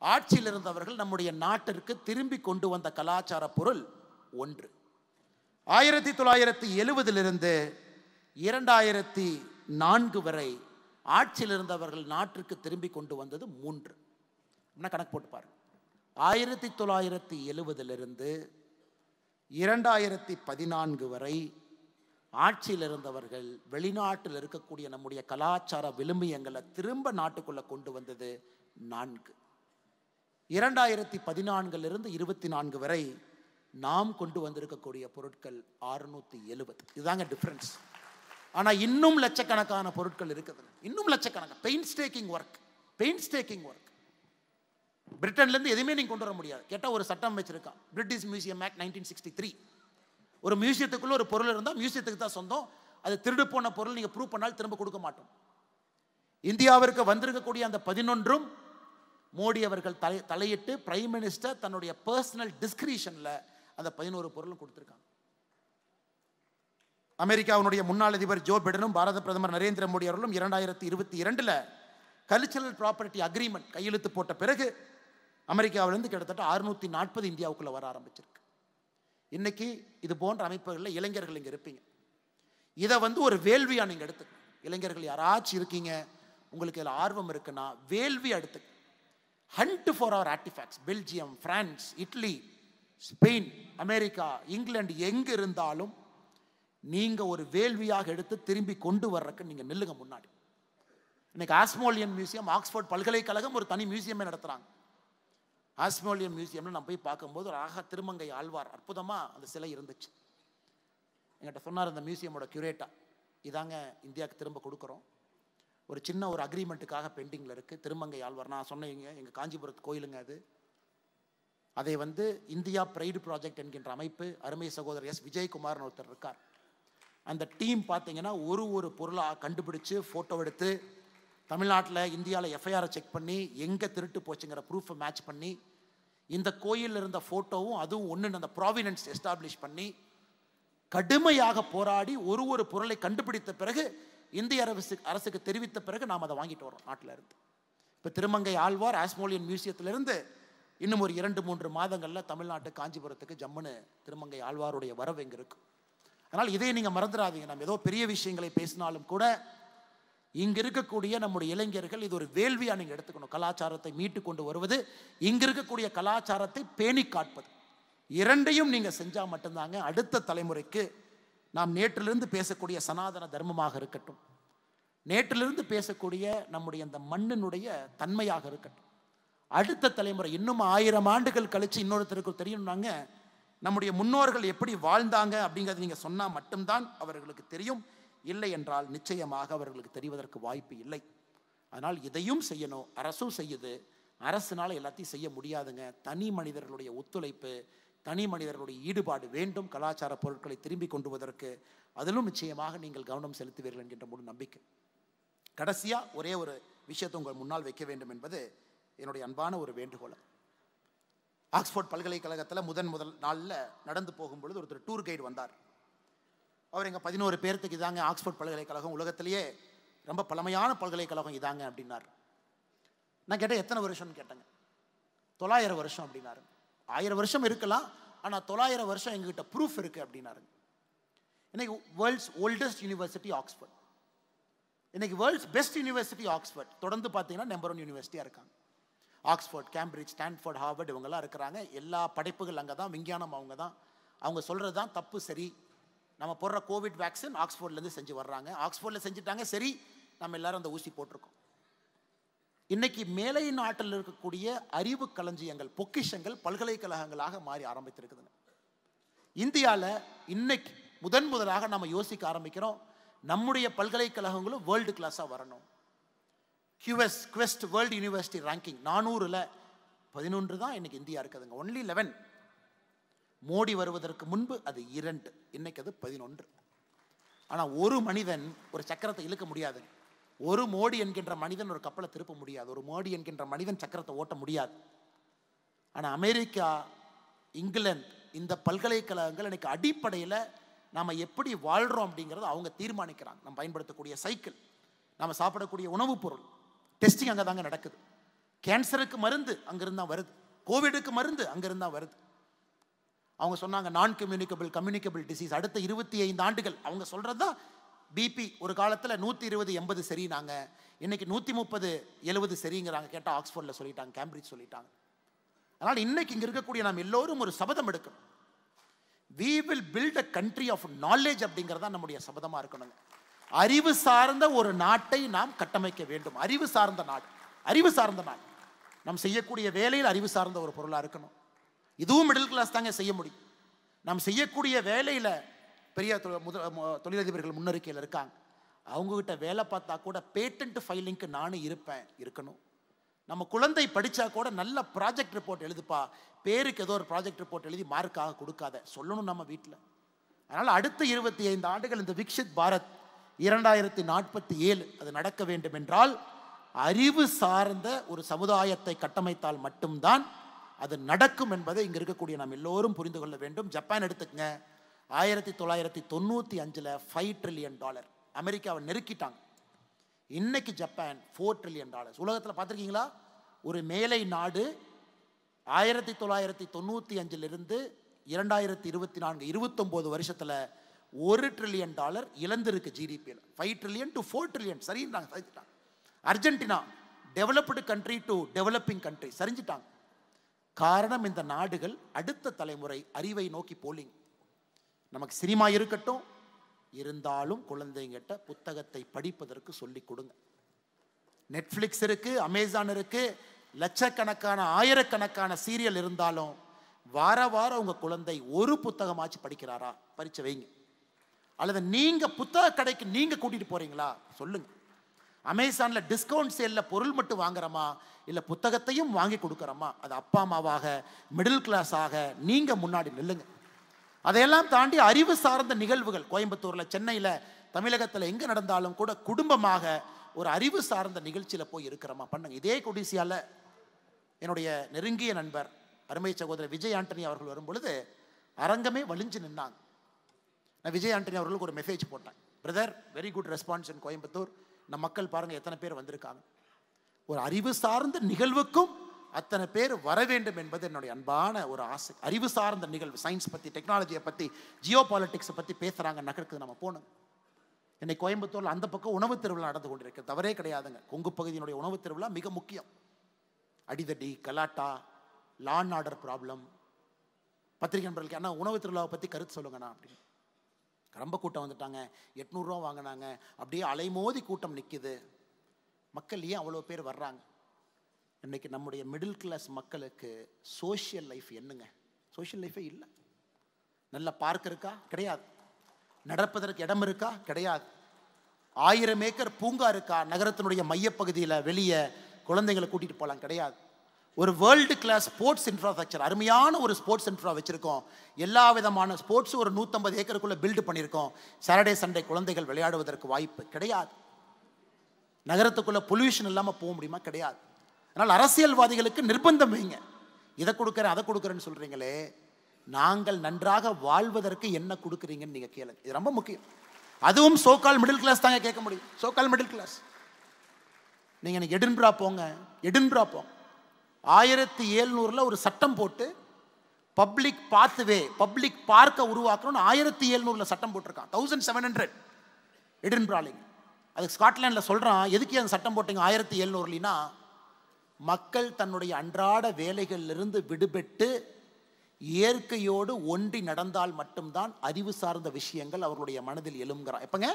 ஆட்சியில் இருந்தவர்கள் நம்முடைய நாட்டிற்கு திரும்பி கொண்டு வந்த கலாச்சார பொருள் 1. 1970 2004 வரை ஆட்சியில் இருந்தவர்கள் நாட்டிற்கு திரும்பி கொண்டு வந்தது 3. கணக்கு போட்டு பாருங்க. 1970 2014 வரை ஆட்சியில் இருந்தவர்கள் வெளிநாட்டில் இருக்கக்கூடிய நம்முடைய கலாச்சார விழுமியங்களை திரும்ப நாட்டுக்குள்ள கொண்டு வந்தது 4. 2014 24 வரை நாம் கொண்டு வந்திருக்கக்கூடிய பொருட்கள் 670. இதுதாங்க டிஃபரன்ஸ். ஆனால் இன்னும் லட்சக்கணக்கான பொருட்கள் இருக்குது. இன்னும் லட்சக்கணக்கான பெயின்ஸ்டேக்கிங் ஒர்க். பிரிட்டன்லேருந்து எதுவுமே நீங்கள் கொண்டு வர முடியாது. கேட்டால் ஒரு சட்டம் வச்சிருக்கான், பிரிட்டிஷ் மியூசியம் ஆக்ட் 1963. ஒரு மியூசியத்துக்குள்ள ஒரு பொருள் இருந்தால் மியூசியத்துக்கு தான் சொந்தம். அது திருடு போன பொருள் நீங்கள் ப்ரூவ் பண்ணால் திரும்ப கொடுக்க மாட்டோம். இந்தியாவிற்கு வந்திருக்கக்கூடிய அந்த 11ம் மோடி அவர்கள் தலையிட்டு பிரைம் மினிஸ்டர் தன்னுடைய பர்சனல் டிஸ்கிரிஷனில் அந்த 11 பொருளும் கொடுத்துருக்காங்க. அமெரிக்காவுடைய முன்னாள் அதிபர் ஜோ பிடனும் பாரத பிரதமர் நரேந்திர மோடி அவர்களும் 2022 கல்ச்சரல் ப்ராப்பர்ட்டி அக்ரிமெண்ட் கையெழுத்து போட்ட பிறகு அமெரிக்காவிலிருந்து கிட்டத்தட்ட 640 இந்தியாவுக்குள்ள வர ஆரம்பிச்சிருக்கு. இன்னைக்கு இது போன்ற அமைப்புகளில் இளைஞர்கள் இங்கே இருப்பீங்க. இதை வந்து ஒரு வேள்வியா நீங்க எடுத்துக்க. இளைஞர்கள் யாராச்சும் இருக்கீங்க, உங்களுக்கு இதில் ஆர்வம் இருக்குன்னா வேள்வி எடுத்து hunt for our artefacts. Belgium, France, Italy, Spain, America, England எங்க இருந்தாலும் நீங்க ஒரு வேள்வியாக எடுத்து திரும்பி கொண்டு வர்றதுக்கு நீங்க நில்லுங்க முன்னாடி. இன்னைக்கு ஆஸ்மோலியன் மியூசியம், ஆக்ஸ்போர்ட் பல்கலைக்கழகம் ஒரு தனி மியூசியமே நடத்துறாங்க. ஆஸ்மோலியன் மியூசியம்ல நான் போய் பார்க்கும்போது ஒரு அழகா திருமங்கை ஆழ்வார் அற்புதமா அந்த சிலை இருந்துச்சு. என்கிட்ட சொன்னார் அந்த மியூசியமோட கியூரேட்டா, இதாங்க இந்தியாவுக்கு திரும்ப கொடுக்குறோம். ஒரு சின்ன ஒரு அக்ரிமெண்ட்டுக்காக பெண்டிங்கில் இருக்குது. திருமங்கை ஆழ்வார் நான் சொன்னீங்க, எங்கள் காஞ்சிபுரத்து கோயிலுங்க அது. அதை இந்தியா பிரைடு ப்ராஜெக்ட் என்கின்ற அமைப்பு, அருமை சகோதரர் எஸ் விஜயகுமார்னு ஒருத்தர் இருக்கார். அந்த டீம் பார்த்தீங்கன்னா ஒரு பொருளாக கண்டுபிடிச்சு ஃபோட்டோ எடுத்து தமிழ்நாட்டில் இந்தியாவில் எஃப்ஐஆரை செக் பண்ணி எங்கே திருட்டு போச்சுங்கிற ப்ரூஃபை மேட்ச் பண்ணி இந்த கோயிலில் இருந்த ஃபோட்டோவும் அதுவும் ஒன்று அந்த ப்ராவினன்ஸ் எஸ்டாப்ளிஷ் பண்ணி கடுமையாக போராடி ஒரு பொருளை கண்டுபிடித்த பிறகு இந்திய அரசுக்கு தெரிவித்த பிறகு நாம் அதை வாங்கிட்டு வரோம் நாட்டில் இருந்து. இப்போ திருமங்கை ஆழ்வார் ஆஸ்மோலியன் மியூசியத்திலிருந்து இன்னும் ஒரு 2-3 மாதங்களில் தமிழ்நாட்டு காஞ்சிபுரத்துக்கு ஜம்முன்னு திருமங்கை ஆழ்வாருடைய வரவு எங்கே இருக்கு. அதனால் இதை நீங்கள் மறந்துடாதீங்க. நம்ம ஏதோ பெரிய விஷயங்களை பேசினாலும் கூட இங்கே இருக்கக்கூடிய நம்முடைய இளைஞர்கள் இது ஒரு வேள்வியாக நீங்கள் எடுத்துக்கணும். கலாச்சாரத்தை மீட்டு கொண்டு வருவது, இங்கே இருக்கக்கூடிய கலாச்சாரத்தை பேணி காட்பது, இரண்டையும் நீங்கள் செஞ்சால் மட்டும்தாங்க அடுத்த தலைமுறைக்கு நாம் நேற்றிலிருந்து பேசக்கூடிய சனாதன தர்மமாக இருக்கட்டும், நேற்றிலிருந்து பேசக்கூடிய நம்முடைய அந்த மண்ணினுடைய தன்மையாக இருக்கட்டும், அடுத்த தலைமுறை இன்னும் 1000 ஆண்டுகள் கழித்து இன்னொருத்தருக்கு தெரியணும்னாங்க நம்முடைய முன்னோர்கள் எப்படி வாழ்ந்தாங்க அப்படிங்கிறது நீங்கள் சொன்னால் மட்டும்தான் அவர்களுக்கு தெரியும். இல்லை என்றால் நிச்சயமாக அவர்களுக்கு தெரிவதற்கு வாய்ப்பு இல்லை. அதனால் இதையும் செய்யணும். அரசும் செய்யுது. அரசுனால எல்லாத்தையும் செய்ய முடியாதுங்க. தனி மனிதர்களுடைய ஒத்துழைப்பு, தனி மனிதர்களுடைய ஈடுபாடு வேண்டும் கலாச்சார பொருட்களை திரும்பி கொண்டு வருவதற்கு. அதிலும் நிச்சயமாக நீங்கள் கவனம் செலுத்துவீர்கள் என்கின்ற முழு நம்பிக்கை. கடைசியாக ஒரே ஒரு விஷயத்தை உங்கள் முன்னால் வைக்க வேண்டும் என்பது என்னுடைய அன்பான ஒரு வேண்டுகோள். ஆக்ஸ்போர்ட் பல்கலைக்கழகத்தில் முதல் நாளில் நடந்து போகும்பொழுது ஒருத்தர் டூர் கைடு வந்தார். அவர் எங்கள் 11 பேர்த்துக்கு இதாங்க ஆக்ஸ்போர்ட் பல்கலைக்கழகம் உலகத்திலேயே ரொம்ப பழமையான பல்கலைக்கழகம் இதாங்க அப்படின்னார். நான் கேட்டேன் எத்தனை வருஷம்னு கேட்டேங்க. 900 வருஷம் அப்படின்னாரு. 1000 வருஷம் இருக்கலாம், ஆனால் 900 வருஷம் எங்ககிட்ட ப்ரூஃப் இருக்குது அப்படின்னாரு. இன்னைக்கு வேர்ல்ட்ஸ் ஓல்டஸ்ட் யூனிவர்சிட்டி ஆக்ஸ்போர்ட், இன்னைக்கு வேர்ல்ட்ஸ் பெஸ்ட் யூனிவர்சிட்டி ஆக்ஸ்போர்ட். தொடர்ந்து பார்த்தீங்கன்னா நம்பர் 1 யூனிவர்சிட்டியாக இருக்காங்க. ஆக்ஸ்போர்ட், கேம்பிரிட்ஜ், ஸ்டான்ஃபோர்ட், ஹார்வர்ட் இவங்கெல்லாம் இருக்கிறாங்க. எல்லா படைப்புகள் அங்கே தான், விஞ்ஞானம் அவங்க தான். அவங்க சொல்கிறது தான் தப்பு சரி. நம்ம போடுற கோவிட் வேக்சின் ஆக்ஸ்போர்ட்லேருந்து செஞ்சு வர்றாங்க, ஆக்ஸ்போர்டில் செஞ்சுட்டாங்க சரி, நம்ம எல்லாரும் அந்த ஊசி போட்டிருக்கோம். இன்னைக்கு மேலை நாட்டில் இருக்கக்கூடிய அறிவு களஞ்சியங்கள், பொக்கிஷங்கள் பல்கலைக்கழகங்களாக மாறி ஆரம்பித்திருக்குதுங்க. இந்தியாவில் இன்னைக்கு முதலாக நம்ம யோசிக்க ஆரம்பிக்கிறோம், நம்முடைய பல்கலைக்கழகங்களும் வேர்ல்டு கிளாஸாக வரணும். குவெஸ்ட் வேர்ல்டு யூனிவர்சிட்டி ரேங்கிங் 400ல் 11 தான் இன்னைக்கு இந்தியா இருக்குதுங்க. ஒன்லி 11. மோடி வருவதற்கு முன்பு அது 2, இன்னைக்கு அது 11. ஆனால் ஒரு மனிதன் ஒரு சக்கரத்தை இழுக்க முடியாது. ஒரு மோடி என்கின்ற மனிதன் ஒரு கப்பலை திருப்ப முடியாது. ஒரு மோடி என்கின்ற மனிதன் சக்கரத்தை ஓட்ட முடியாது. ஆனால் அமெரிக்கா, இங்கிலாந்து இந்த பல்கலைக்கழகங்கள் இன்னைக்கு அடிப்படையில் நாம் எப்படி வாழ்கிறோம் அப்படிங்கிறத அவங்க தீர்மானிக்கிறாங்க. நம்ம பயன்படுத்தக்கூடிய சைக்கிள், நாம் சாப்பிடக்கூடிய உணவுப் பொருள், டெஸ்டிங் அங்கே தாங்க நடக்குது. கேன்சருக்கு மருந்து அங்கிருந்து தான் வருது, கோவிடுக்கு மருந்து அங்கிருந்து தான் வருது. அவங்க சொன்னாங்க நான் கம்யூனிகபிள் டிசீஸ் அடுத்த 25 ஆண்டுகள். அவங்க சொல்கிறது தான் பிபி ஒரு காலத்தில் 120/80 சரினாங்க, இன்னைக்கு 130/70 சரிங்கிறாங்க. கேட்டால் ஆக்ஸ்போர்டில் சொல்லிட்டாங்க, கேம்பிரிட்ஜ் சொல்லிட்டாங்க. அதனால் இன்னைக்கு இங்கே இருக்கக்கூடிய நாம் எல்லோரும் ஒரு சபதம் எடுக்கணும். we will build a country of knowledge அப்படிங்கிறதா நம்முடைய சபதமாக இருக்கணுங்க. அறிவு சார்ந்த ஒரு நாட்டை நாம் கட்டமைக்க வேண்டும். அறிவு சார்ந்த நாடு, அறிவு சார்ந்த நாடு. நாம் செய்யக்கூடிய வேலையில் அறிவு சார்ந்த ஒரு பொருளாக இருக்கணும். இதுவும் மிடில் கிளாஸ் தாங்க செய்ய முடியும். நாம் செய்யக்கூடிய வேலையில் பெரிய தொழிலதிபர்கள் முன்னறிக்கையில் இருக்காங்க. அவங்ககிட்ட வேலை பார்த்தா கூட பேட்டன்ட் ஃபைலிங்க்கு நானும் இருக்கணும். நம்ம குழந்தை படித்தா கூட நல்ல ப்ராஜெக்ட் ரிப்போர்ட் எழுதுப்பா, பேருக்கு ஏதோ ஒரு ப்ராஜெக்ட் ரிப்போர்ட் எழுதி மார்க்காக கொடுக்காத சொல்லணும் நம்ம வீட்டில். அதனால் அடுத்த 25 ஆண்டுகள் இந்த விக்ஷித் பாரத் 2047 அது நடக்க வேண்டும் என்றால் அறிவு சார்ந்த ஒரு சமுதாயத்தை கட்டமைத்தால் மட்டும்தான் அது நடக்கும் என்பதை இங்கே இருக்கக்கூடிய நாம் எல்லோரும் புரிந்து கொள்ள வேண்டும். ஜப்பான் எடுத்துக்கங்க, 1995ல் $5 ட்ரில்லியன் அமெரிக்காவை நெருக்கிட்டாங்க. இன்னைக்கு ஜப்பான் $4 ட்ரில்லியன். உலகத்தில் பார்த்துருக்கீங்களா? ஒரு மேலை நாடு 1995லிருந்து 2024 29 வருஷத்தில் $1 ட்ரில்லியன் இழந்திருக்கு ஜிடிபியில். 5 ட்ரில்லியன் to 4 ட்ரில்லியன் சரிஞ்சிட்டாங்க. Argentina developed country to developing country சரிஞ்சிட்டாங்க. காரணம் இந்த நாடுகள் அடுத்த தலைமுறை அறிவை நோக்கி போலிங். நமக்கு சினிமா இருக்கட்டும், இருந்தாலும் குழந்தைங்கிட்ட புத்தகத்தை படிப்பதற்கு சொல்லிக் கொடுங்க. நெட்ஃப்ளிக்ஸ் இருக்கு, அமேசான் இருக்கு, லட்சக்கணக்கான ஆயிரக்கணக்கான சீரியல் இருந்தாலும் வார வாரம் உங்க குழந்தை ஒரு புத்தகமாச்சு படிக்கிறாரா? பரீட்சை வைங்க. அல்லது நீங்க புத்தக கடைக்கு நீங்க கூட்டிட்டு போறீங்களா சொல்லுங்க. அமேசான்ல டிஸ்கவுண்ட் சேல்ல பொருள் மட்டும் வாங்குறோமா, இல்ல புத்தகத்தையும் வாங்கி கொடுக்குறோமா? அது அப்பா அம்மாவாக, மிடில் கிளாஸாக நீங்க முன்னாடி நில்லுங்க. அதையெல்லாம் தாண்டி அறிவு சார்ந்த நிகழ்வுகள் கோயம்புத்தூர்ல, சென்னையில, தமிழகத்தில் எங்க நடந்தாலும் கூட குடும்பமாக ஒரு அறிவு சார்ந்த நிகழ்ச்சியில போய் இருக்கிறோமா பண்ணுங்க. இதே கொடிசியால என்னுடைய நெருங்கிய நண்பர் அருமை சகோதரர் விஜய் ஆண்டனி அவர்கள் வரும்பொழுது அரங்கமே வலிஞ்சு நின்னாங்க. நான் விஜய் ஆண்டனி அவர்களுக்கு ஒரு மெசேஜ் போட்டேன். பிரதர், வெரி குட் ரெஸ்பான்ஸ் இன் கோயம்புத்தூர். நம்ம மக்கள் பாருங்க எத்தனை பேர் வந்திருக்காங்க. ஒரு அறிவு சார்ந்த நிகழ்வுக்கும் அத்தனை பேர் வர வேண்டும் என்பது என்னுடைய அன்பான ஒரு ஆசை. அறிவு சார்ந்த நிகழ்வு, சயின்ஸ் பற்றி, டெக்னாலஜியை பற்றி, ஜியோ பாலிட்டிக்ஸை பற்றி பேசுகிறாங்க நகருக்கு நம்ம போகணும். இன்னைக்கு கோயம்புத்தூரில் அந்த பக்கம் உணவு திருவிழா நடந்து கொண்டிருக்கு, தவறே கிடையாதுங்க. கொங்கு பகுதியினுடைய உணவு திருவிழா மிக முக்கியம். அடிதடி, கலாட்டா, லா அண்ட் ஆர்டர் ப்ராப்ளம். பத்திரிகை நண்பர்களுக்கு என்ன உணவு திருவிழாவை பற்றி கருத்து சொல்லுங்கண்ணா அப்படின்னு. ரொம்ப கூட்டம் வந்துட்டாங்க, 800 ரூபா வாங்கினாங்க, அப்படியே அலைமோதி கூட்டம் நிற்கிது. மக்கள் ஏன் அவ்வளோ பேர் வர்றாங்க? இன்னைக்கு நம்முடைய மிடில் கிளாஸ் மக்களுக்கு சோஷியல் லைஃப் என்னங்க? சோஷியல் லைஃபே இல்லை. நல்ல பார்க் இருக்கா? கிடையாது. நடப்பதற்கு இடம் இருக்கா? கிடையாது. 1000 ஏக்கர் பூங்கா இருக்கா நகரத்தினுடைய மையப்பகுதியில்? வெளியே குழந்தைகளை கூட்டிகிட்டு போகலாம்? கிடையாது. ஒரு வேர்ல்டு கிளாஸ் ஸ்போர்ட்ஸ் இன்ஃப்ராஸ்ட்ரக்சர், அருமையான ஒரு ஸ்போர்ட்ஸ் இன்ஃப்ரா வச்சுருக்கோம். எல்லா விதமான ஸ்போர்ட்ஸ் ஒரு 150 ஏக்கருக்குள்ளே பில்டு பண்ணியிருக்கோம். சாட்டர்டே சண்டே குழந்தைகள் விளையாடுவதற்கு வாய்ப்பு கிடையாது. நகரத்துக்குள்ளே பொல்யூஷன் இல்லாமல் போக முடியுமா? கிடையாது. அதனால் அரசியல்வாதிகளுக்கு நிர்பந்தம் வைங்க. இதை கொடுக்குறேன் அதை கொடுக்குறேன்னு சொல்கிறீங்களே, நாங்கள் நன்றாக வாழ்வதற்கு என்ன கொடுக்குறீங்கன்னு நீங்கள் கேளுங்க. இது ரொம்ப முக்கியம். அதுவும் சோகால் மிடில் கிளாஸ் தாங்க கேட்க முடியும். So called middle class. நீங்கள் எடின்பரா போங்க, எடின்பரா போங்க. 1700 ஒரு சட்டம் போட்டு பப்ளிக் பாத்வே, பப்ளிக் பார்க்க உருவாக்கணும்னு 1700 சட்டம் போட்டிருக்கான். 1700 எடின்பராலிங்க. அதுக்கு ஸ்காட்லாண்டில் சொல்கிறான், எதுக்கு அந்த சட்டம் போட்டீங்க 1700லினா, மக்கள் தன்னுடைய அன்றாட வேலைகளிலிருந்து விடுபட்டு இயற்கையோடு ஒன்றி நடந்தால் மட்டும்தான் அறிவு சார்ந்த விஷயங்கள் அவர்களுடைய மனதில் எழும்புகிறான். எப்பங்க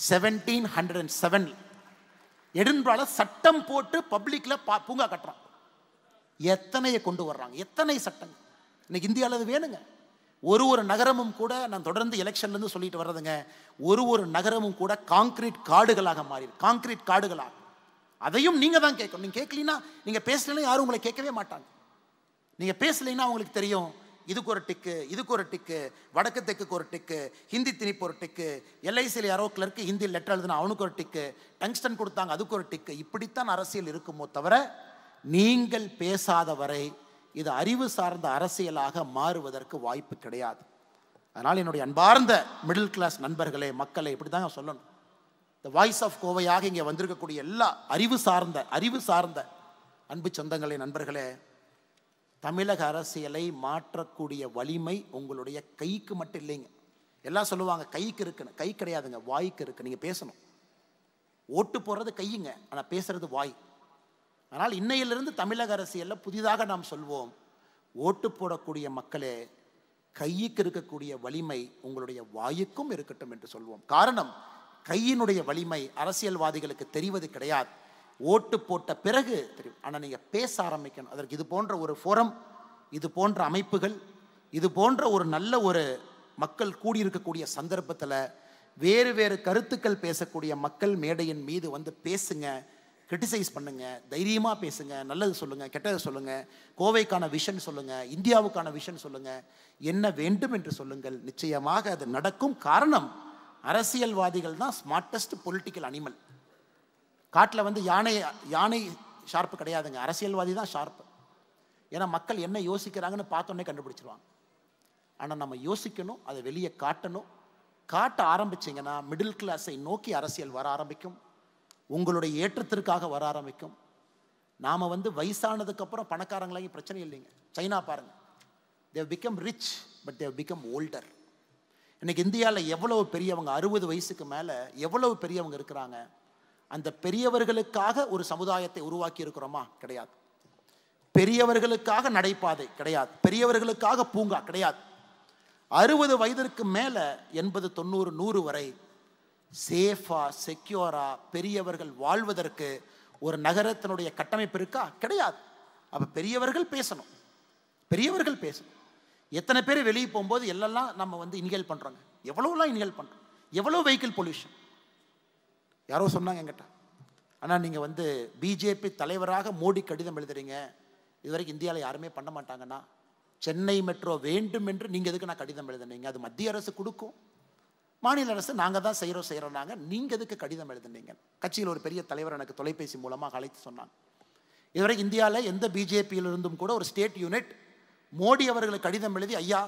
1707 எடின்பரால சட்டம் போட்டு பப்ளிக்ல பூங்கா கட்டுறான். எத்தனையை கொண்டு வர்றாங்க, எத்தனை சட்டங்கள் இன்னைக்கு இந்தியாவில் அது வேணுங்க. ஒரு நகரமும் கூட, நான் தொடர்ந்து எலெக்ஷன்லேருந்து சொல்லிட்டு வர்றதுங்க, ஒரு நகரமும் கூட காங்கிரீட் காடுகளாக மாறி, காங்கிரீட் காடுகளாக. அதையும் நீங்கள் தான் கேட்கணும். நீங்கள் கேட்கலீங்கன்னா, நீங்கள் பேசலைன்னா யாரும் உங்களை கேட்கவே மாட்டாங்க. நீங்கள் பேசலைன்னா அவங்களுக்கு தெரியும், இதுக்கு ஒரு டிக்கு, இதுக்கு ஒரு டிக்கு, வடக்கு தெக்குக்கு ஒரு டிக்கு, ஹிந்தி திணிப்பு ஒரு டிக்கு, எல்ஐசியில் யாரோ கிளர்க்கு ஹிந்தி லெட்டர் எழுதுனா அவனுக்கு ஒரு டிக்கு, டங்ஸ்டன் கொடுத்தாங்க அதுக்கு ஒரு டிக்கு. இப்படித்தான் அரசியல் இருக்குமோ தவிர, நீங்கள் பேசாத வரை இது அறிவு சார்ந்த அரசியலாக மாறுவதற்கு வாய்ப்பு கிடையாது. அதனால் என்னுடைய அன்பார்ந்த மிடில் கிளாஸ் நண்பர்களே, மக்களை இப்படி தாங்க சொல்லணும். த வாய்ஸ் ஆஃப் கோவையாக இங்கே வந்திருக்கக்கூடிய எல்லா அறிவு சார்ந்த அன்பு சொந்தங்களே, நண்பர்களே, தமிழக அரசியலை மாற்றக்கூடிய வலிமை உங்களுடைய கைக்கு மட்டும் இல்லைங்க. எல்லாம் சொல்லுவாங்க கைக்கு இருக்குன்னு. கை கிடையாதுங்க, வாய்க்கு இருக்கு. நீங்கள் பேசணும். ஓட்டு போடுறது கையுங்க, ஆனால் பேசுறது வாய். ஆனால் இன்னையிலிருந்து தமிழக அரசியலில் புதிதாக நாம் சொல்வோம், ஓட்டு போடக்கூடிய மக்களே, கைக்கு இருக்கக்கூடிய வலிமை உங்களுடைய வாயுக்கும் இருக்கட்டும் என்று சொல்வோம். காரணம், கையினுடைய வலிமை அரசியல்வாதிகளுக்கு தெரிவது கிடையாது, ஓட்டு போட்ட பிறகு தெரியும். ஆனால் நீங்கள் பேச ஆரம்பிக்கணும். அதற்கு இது போன்ற ஒரு ஃபோரம், இது போன்ற அமைப்புகள், இது போன்ற ஒரு நல்ல ஒரு மக்கள் கூடியிருக்கக்கூடிய சந்தர்ப்பத்தில் வேறு வேறு கருத்துக்கள் பேசக்கூடிய மக்கள் மேடையின் மீது வந்து பேசுங்க, கிரிட்டிசைஸ் பண்ணுங்க, தைரியமாக பேசுங்க, நல்லது சொல்லுங்க, கெட்டது சொல்லுங்க, கோவைக்கான விஷன் சொல்லுங்க, இந்தியாவுக்கான விஷன் சொல்லுங்க, என்ன வேண்டும் என்று சொல்லுங்கள். நிச்சயமாக அது நடக்கும். காரணம், அரசியல்வாதிகள் தான் ஸ்மார்ட்டஸ்ட் பொலிட்டிக்கல் அனிமல். காட்டில் வந்து யானை ஷார்ப்பு கிடையாதுங்க, அரசியல்வாதி தான் ஷார்ப்பு. ஏன்னா மக்கள் என்ன யோசிக்கிறாங்கன்னு பார்த்தோன்னே கண்டுபிடிச்சிருவாங்க. ஆனால் நம்ம யோசிக்கணும், அதை வெளியே காட்டணும். காட்ட ஆரம்பிச்சிங்கன்னா மிடில் கிளாஸை நோக்கி அரசியல் வர ஆரம்பிக்கும், உங்களுடைய ஏற்றத்திற்காக வர ஆரம்பிக்கும். நாம் வந்து வயசானதுக்கப்புறம் பணக்காரங்களாகி பிரச்சனை இல்லைங்க. சைனா பாருங்கள், they become rich but they become older. இன்றைக்கி இந்தியாவில் எவ்வளவு பெரியவங்க, 60 வயசுக்கு மேலே எவ்வளவு பெரியவங்க இருக்கிறாங்க. அந்த பெரியவர்களுக்காக ஒரு சமுதாயத்தை உருவாக்கி இருக்கிறோமா? கிடையாது. பெரியவர்களுக்காக நடைபாதை கிடையாது, பெரியவர்களுக்காக பூங்கா கிடையாது. 60 வயதிற்கு மேலே 80, 90, 100 வரை சேஃபா, செக்யூரா பெரியவர்கள் வாழ்வதற்கு ஒரு நகரத்தினுடைய கட்டமைப்பு இருக்கா? கிடையாது. அப்போ பெரியவர்கள் பேசணும், பெரியவர்கள் பேசணும். எத்தனை பேர் வெளியே போகும்போது எல்லாம் நம்ம வந்து இன்ஹேல் பண்ணுறோங்க, எவ்வளோலாம் இன்ஹேல் பண்ணுறோம். எவ்வளோ வெஹிக்கிள் பொல்யூஷன். யாரோ சொன்னாங்க என்கிட்ட, ஆனால் நீங்கள் வந்து பிஜேபி தலைவராக மோடி கடிதம் எழுதுறீங்க, இதுவரைக்கும் இந்தியாவில் யாருமே பண்ண மாட்டாங்கன்னா, சென்னை மெட்ரோ வேண்டும் என்று நீங்கள் எதுக்கு நான் கடிதம் எழுதுனீங்க? அது மத்திய அரசு கொடுக்கும், மாநில அரசு நாங்கள் தான் செய்கிறோம், நீங்கள் எதுக்கு கடிதம் எழுதுனீங்க? கட்சியில் ஒரு பெரிய தலைவர் எனக்கு தொலைபேசி மூலமாக அழைத்து சொன்னாங்க, இதுவரைக்கும் இந்தியாவில் எந்த பிஜேபியிலிருந்தும் கூட ஒரு ஸ்டேட் யூனிட் மோடி அவர்களுக்கு கடிதம் எழுதி, ஐயா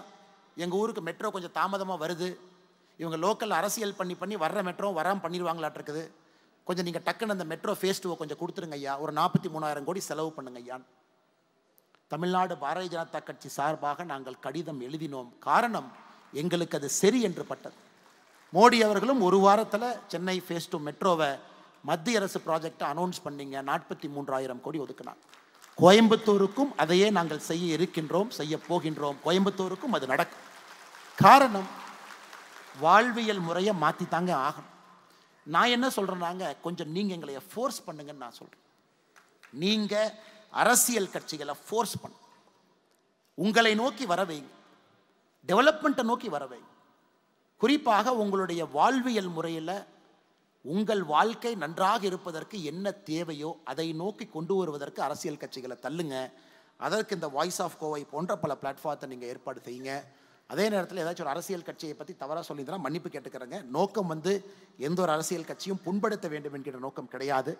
எங்கள் ஊருக்கு மெட்ரோ கொஞ்சம் தாமதமாக வருது, இவங்க லோக்கல் அரசியல் பண்ணி வர்ற மெட்ரோ வராமல் பண்ணிடுவாங்களாட்டிருக்குது, கொஞ்சம் நீங்கள் டக்குன்னு அந்த மெட்ரோ ஃபேஸ் 2 கொஞ்சம் கொடுத்துருங்க ஐயா, ஒரு 43,000 கோடி செலவு பண்ணுங்க ஐயான்னு தமிழ்நாடு பாரதிய ஜனதா கட்சி சார்பாக நாங்கள் கடிதம் எழுதினோம். காரணம், எங்களுக்கு அது சரி என்று பட்டது. மோடி அவர்களும் ஒரு வாரத்தில் சென்னை ஃபேஸ் 2 மெட்ரோவை மத்திய அரசு ப்ராஜெக்டை அனௌன்ஸ் பண்ணிங்க, 43,000 கோடி ஒதுக்கினாங்க. கோயம்புத்தூருக்கும் அதையே நாங்கள் செய்ய இருக்கின்றோம், செய்ய போகின்றோம். கோயம்புத்தூருக்கும் அது நடக்கும். காரணம், வாழ்வியல் முறையை மாற்றித்தாங்க ஆகணும். நான் என்ன சொல்கிறேன்னாங்க, கொஞ்சம் நீங்கள் எங்களை ஃபோர்ஸ் பண்ணுங்கன்னு நான் சொல்கிறேன். நீங்கள் அரசியல் கட்சிகளை ஃபோர்ஸ் பண்ண, உங்களை நோக்கி வர வைங்க, டெவலப்மெண்ட்டை நோக்கி வர வைங்க. குறிப்பாக உங்களுடைய வாழ்வியல் முறையில் உங்கள் வாழ்க்கை நன்றாக இருப்பதற்கு என்ன தேவையோ அதை நோக்கி கொண்டு வருவதற்கு அரசியல் கட்சிகளை தள்ளுங்க. அதற்கு இந்த வாய்ஸ் ஆஃப் கோவை போன்ற பல பிளாட்ஃபார்த்தை நீங்கள் ஏற்பாடு செய்யுங்க. அதே நேரத்தில் ஏதாச்சும் ஒரு அரசியல் கட்சியை பற்றி தவறாக சொல்லியிருந்தா மன்னிப்பு கேட்டுக்கிறேங்க. நோக்கம் வந்து எந்த ஒரு அரசியல் கட்சியும் புண்படுத்த வேண்டும் என்கிற நோக்கம் கிடையாது.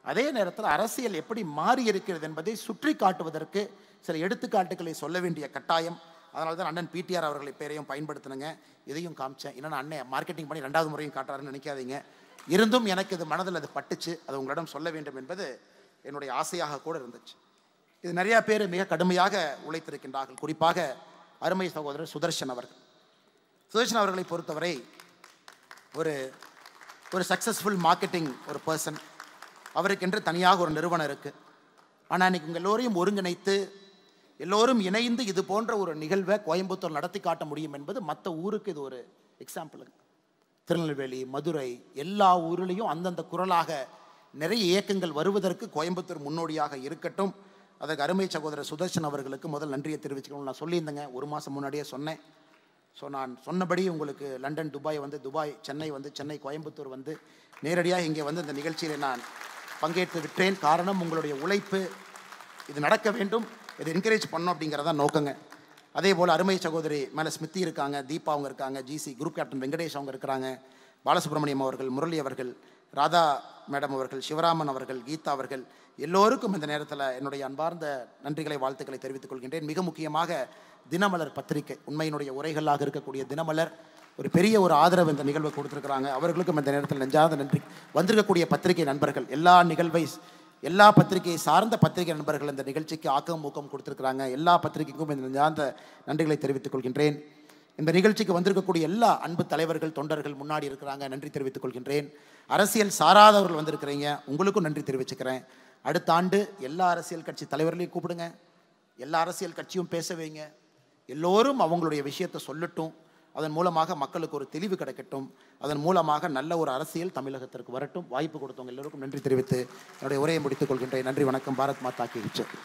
அதே நேரத்தில் அரசியல் எப்படி மாறி இருக்கிறது என்பதை சுற்றி காட்டுவதற்கு சில எடுத்துக்காட்டுகளை சொல்ல வேண்டிய கட்டாயம். அதனால தான் அண்ணன் பிடிஆர் அவர்களை பேரையும் பயன்படுத்தினுங்க, இதையும் காமிச்சேன். என்னென்ன அண்ணன் மார்க்கெட்டிங் பண்ணி 2வது முறையும் காட்டுறாருன்னு நினைக்காதீங்க. இருந்தும் எனக்கு இது மனதில் அது பட்டுச்சு, அது உங்களிடம் சொல்ல வேண்டும் என்பது என்னுடைய ஆசையாக கூட இருந்துச்சு. இது நிறையா பேர் மிக கடுமையாக உழைத்திருக்கின்றார்கள். குறிப்பாக அருமை சகோதரர் சுதர்ஷன் அவர்கள். சுதர்ஷன் அவர்களை பொறுத்தவரை ஒரு சக்ஸஸ்ஃபுல் மார்க்கெட்டிங் ஒரு பர்சன். அவருக்கென்று தனியாக ஒரு நிறுவனம் இருக்குது. ஆனால் இன்றைக்கி உங்கள் எல்லோரையும் ஒருங்கிணைத்து எல்லோரும் இணைந்து இது போன்ற ஒரு நிகழ்வை கோயம்புத்தூர் நடத்தி காட்ட முடியும் என்பது மற்ற ஊருக்கு இது ஒரு எக்ஸாம்பிளுங்க. திருநெல்வேலி, மதுரை, எல்லா ஊரிலையும் அந்தந்த குரலாக நிறைய இயக்கங்கள் வருவதற்கு கோயம்புத்தூர் முன்னோடியாக இருக்கட்டும். அதற்கு அருமை சகோதரர் சுதர்ஷன் அவர்களுக்கு முதல் நன்றியை தெரிவிச்சுக்கணும். நான் சொல்லியிருந்தேங்க, 1 மாதம் முன்னாடியே சொன்னேன். ஸோ நான் சொன்னபடி உங்களுக்கு லண்டன், துபாய் வந்து துபாய், சென்னை வந்து சென்னை, கோயம்புத்தூர் வந்து நேரடியாக இங்கே வந்து இந்த நிகழ்ச்சியில் நான் பங்கேற்று விட்டேன். காரணம், உங்களுடைய உழைப்பு, இது நடக்க வேண்டும், இதை என்கரேஜ் பண்ணணும் அப்படிங்கிறதான் நோக்கங்க. அதே போல் அருமை சகோதரி மேலே ஸ்மித்தி இருக்காங்க, தீபா அவங்க இருக்காங்க, ஜிசி குரூப் கேப்டன் வெங்கடேஷ் அவங்க இருக்கிறாங்க, பாலசுப்ரமணியம் அவர்கள், முரளி அவர்கள், ராதா மேடம் அவர்கள், சிவராமன் அவர்கள், கீதா அவர்கள், எல்லோருக்கும் இந்த நேரத்தில் என்னுடைய அன்பார்ந்த நன்றிகளை, வாழ்த்துக்களை தெரிவித்துக் கொள்கின்றேன். மிக முக்கியமாக தினமலர் பத்திரிகை, உண்மையினுடைய உரைகளாக இருக்கக்கூடிய தினமலர் ஒரு பெரிய ஒரு ஆதரவு இந்த நிகழ்வை கொடுத்துருக்குறாங்க. அவர்களுக்கும் இந்த நேரத்தில் நெஞ்சார்ந்த நன்றி. வந்திருக்கக்கூடிய பத்திரிகை நண்பர்கள், எல்லா பத்திரிகையை சார்ந்த பத்திரிகை நண்பர்கள் இந்த நிகழ்ச்சிக்கு ஆக்கம் ஊக்கம் கொடுத்துருக்குறாங்க. எல்லா பத்திரிகைக்கும் இந்த நெஞ்சார்ந்த நன்றிகளை தெரிவித்துக் கொள்கின்றேன். இந்த நிகழ்ச்சிக்கு வந்திருக்கக்கூடிய எல்லா அன்பு தலைவர்கள், தொண்டர்கள் முன்னாடி இருக்கிறாங்க, நன்றி தெரிவித்துக் கொள்கின்றேன். அரசியல் சாராதவர்கள் வந்திருக்கிறீங்க, உங்களுக்கும் நன்றி தெரிவிச்சுக்கிறேன். அடுத்த ஆண்டு எல்லா அரசியல் கட்சி தலைவர்களையும் கூப்பிடுங்க, எல்லா அரசியல் கட்சியும் பேச வைங்க, எல்லோரும் அவங்களுடைய விஷயத்தை சொல்லட்டும். அதன் மூலமாக மக்களுக்கு ஒரு தெளிவு கிடைக்கட்டும். அதன் மூலமாக நல்ல ஒரு அரசியல் தமிழகத்திற்கு வரட்டும். வாய்ப்பு கொடுத்தவங்க எல்லோருக்கும் நன்றி தெரிவித்து என்னுடைய உரையை முடித்துக் கொள்கின்றேன். நன்றி, வணக்கம். பாரத் மாதா கி ஜெய்.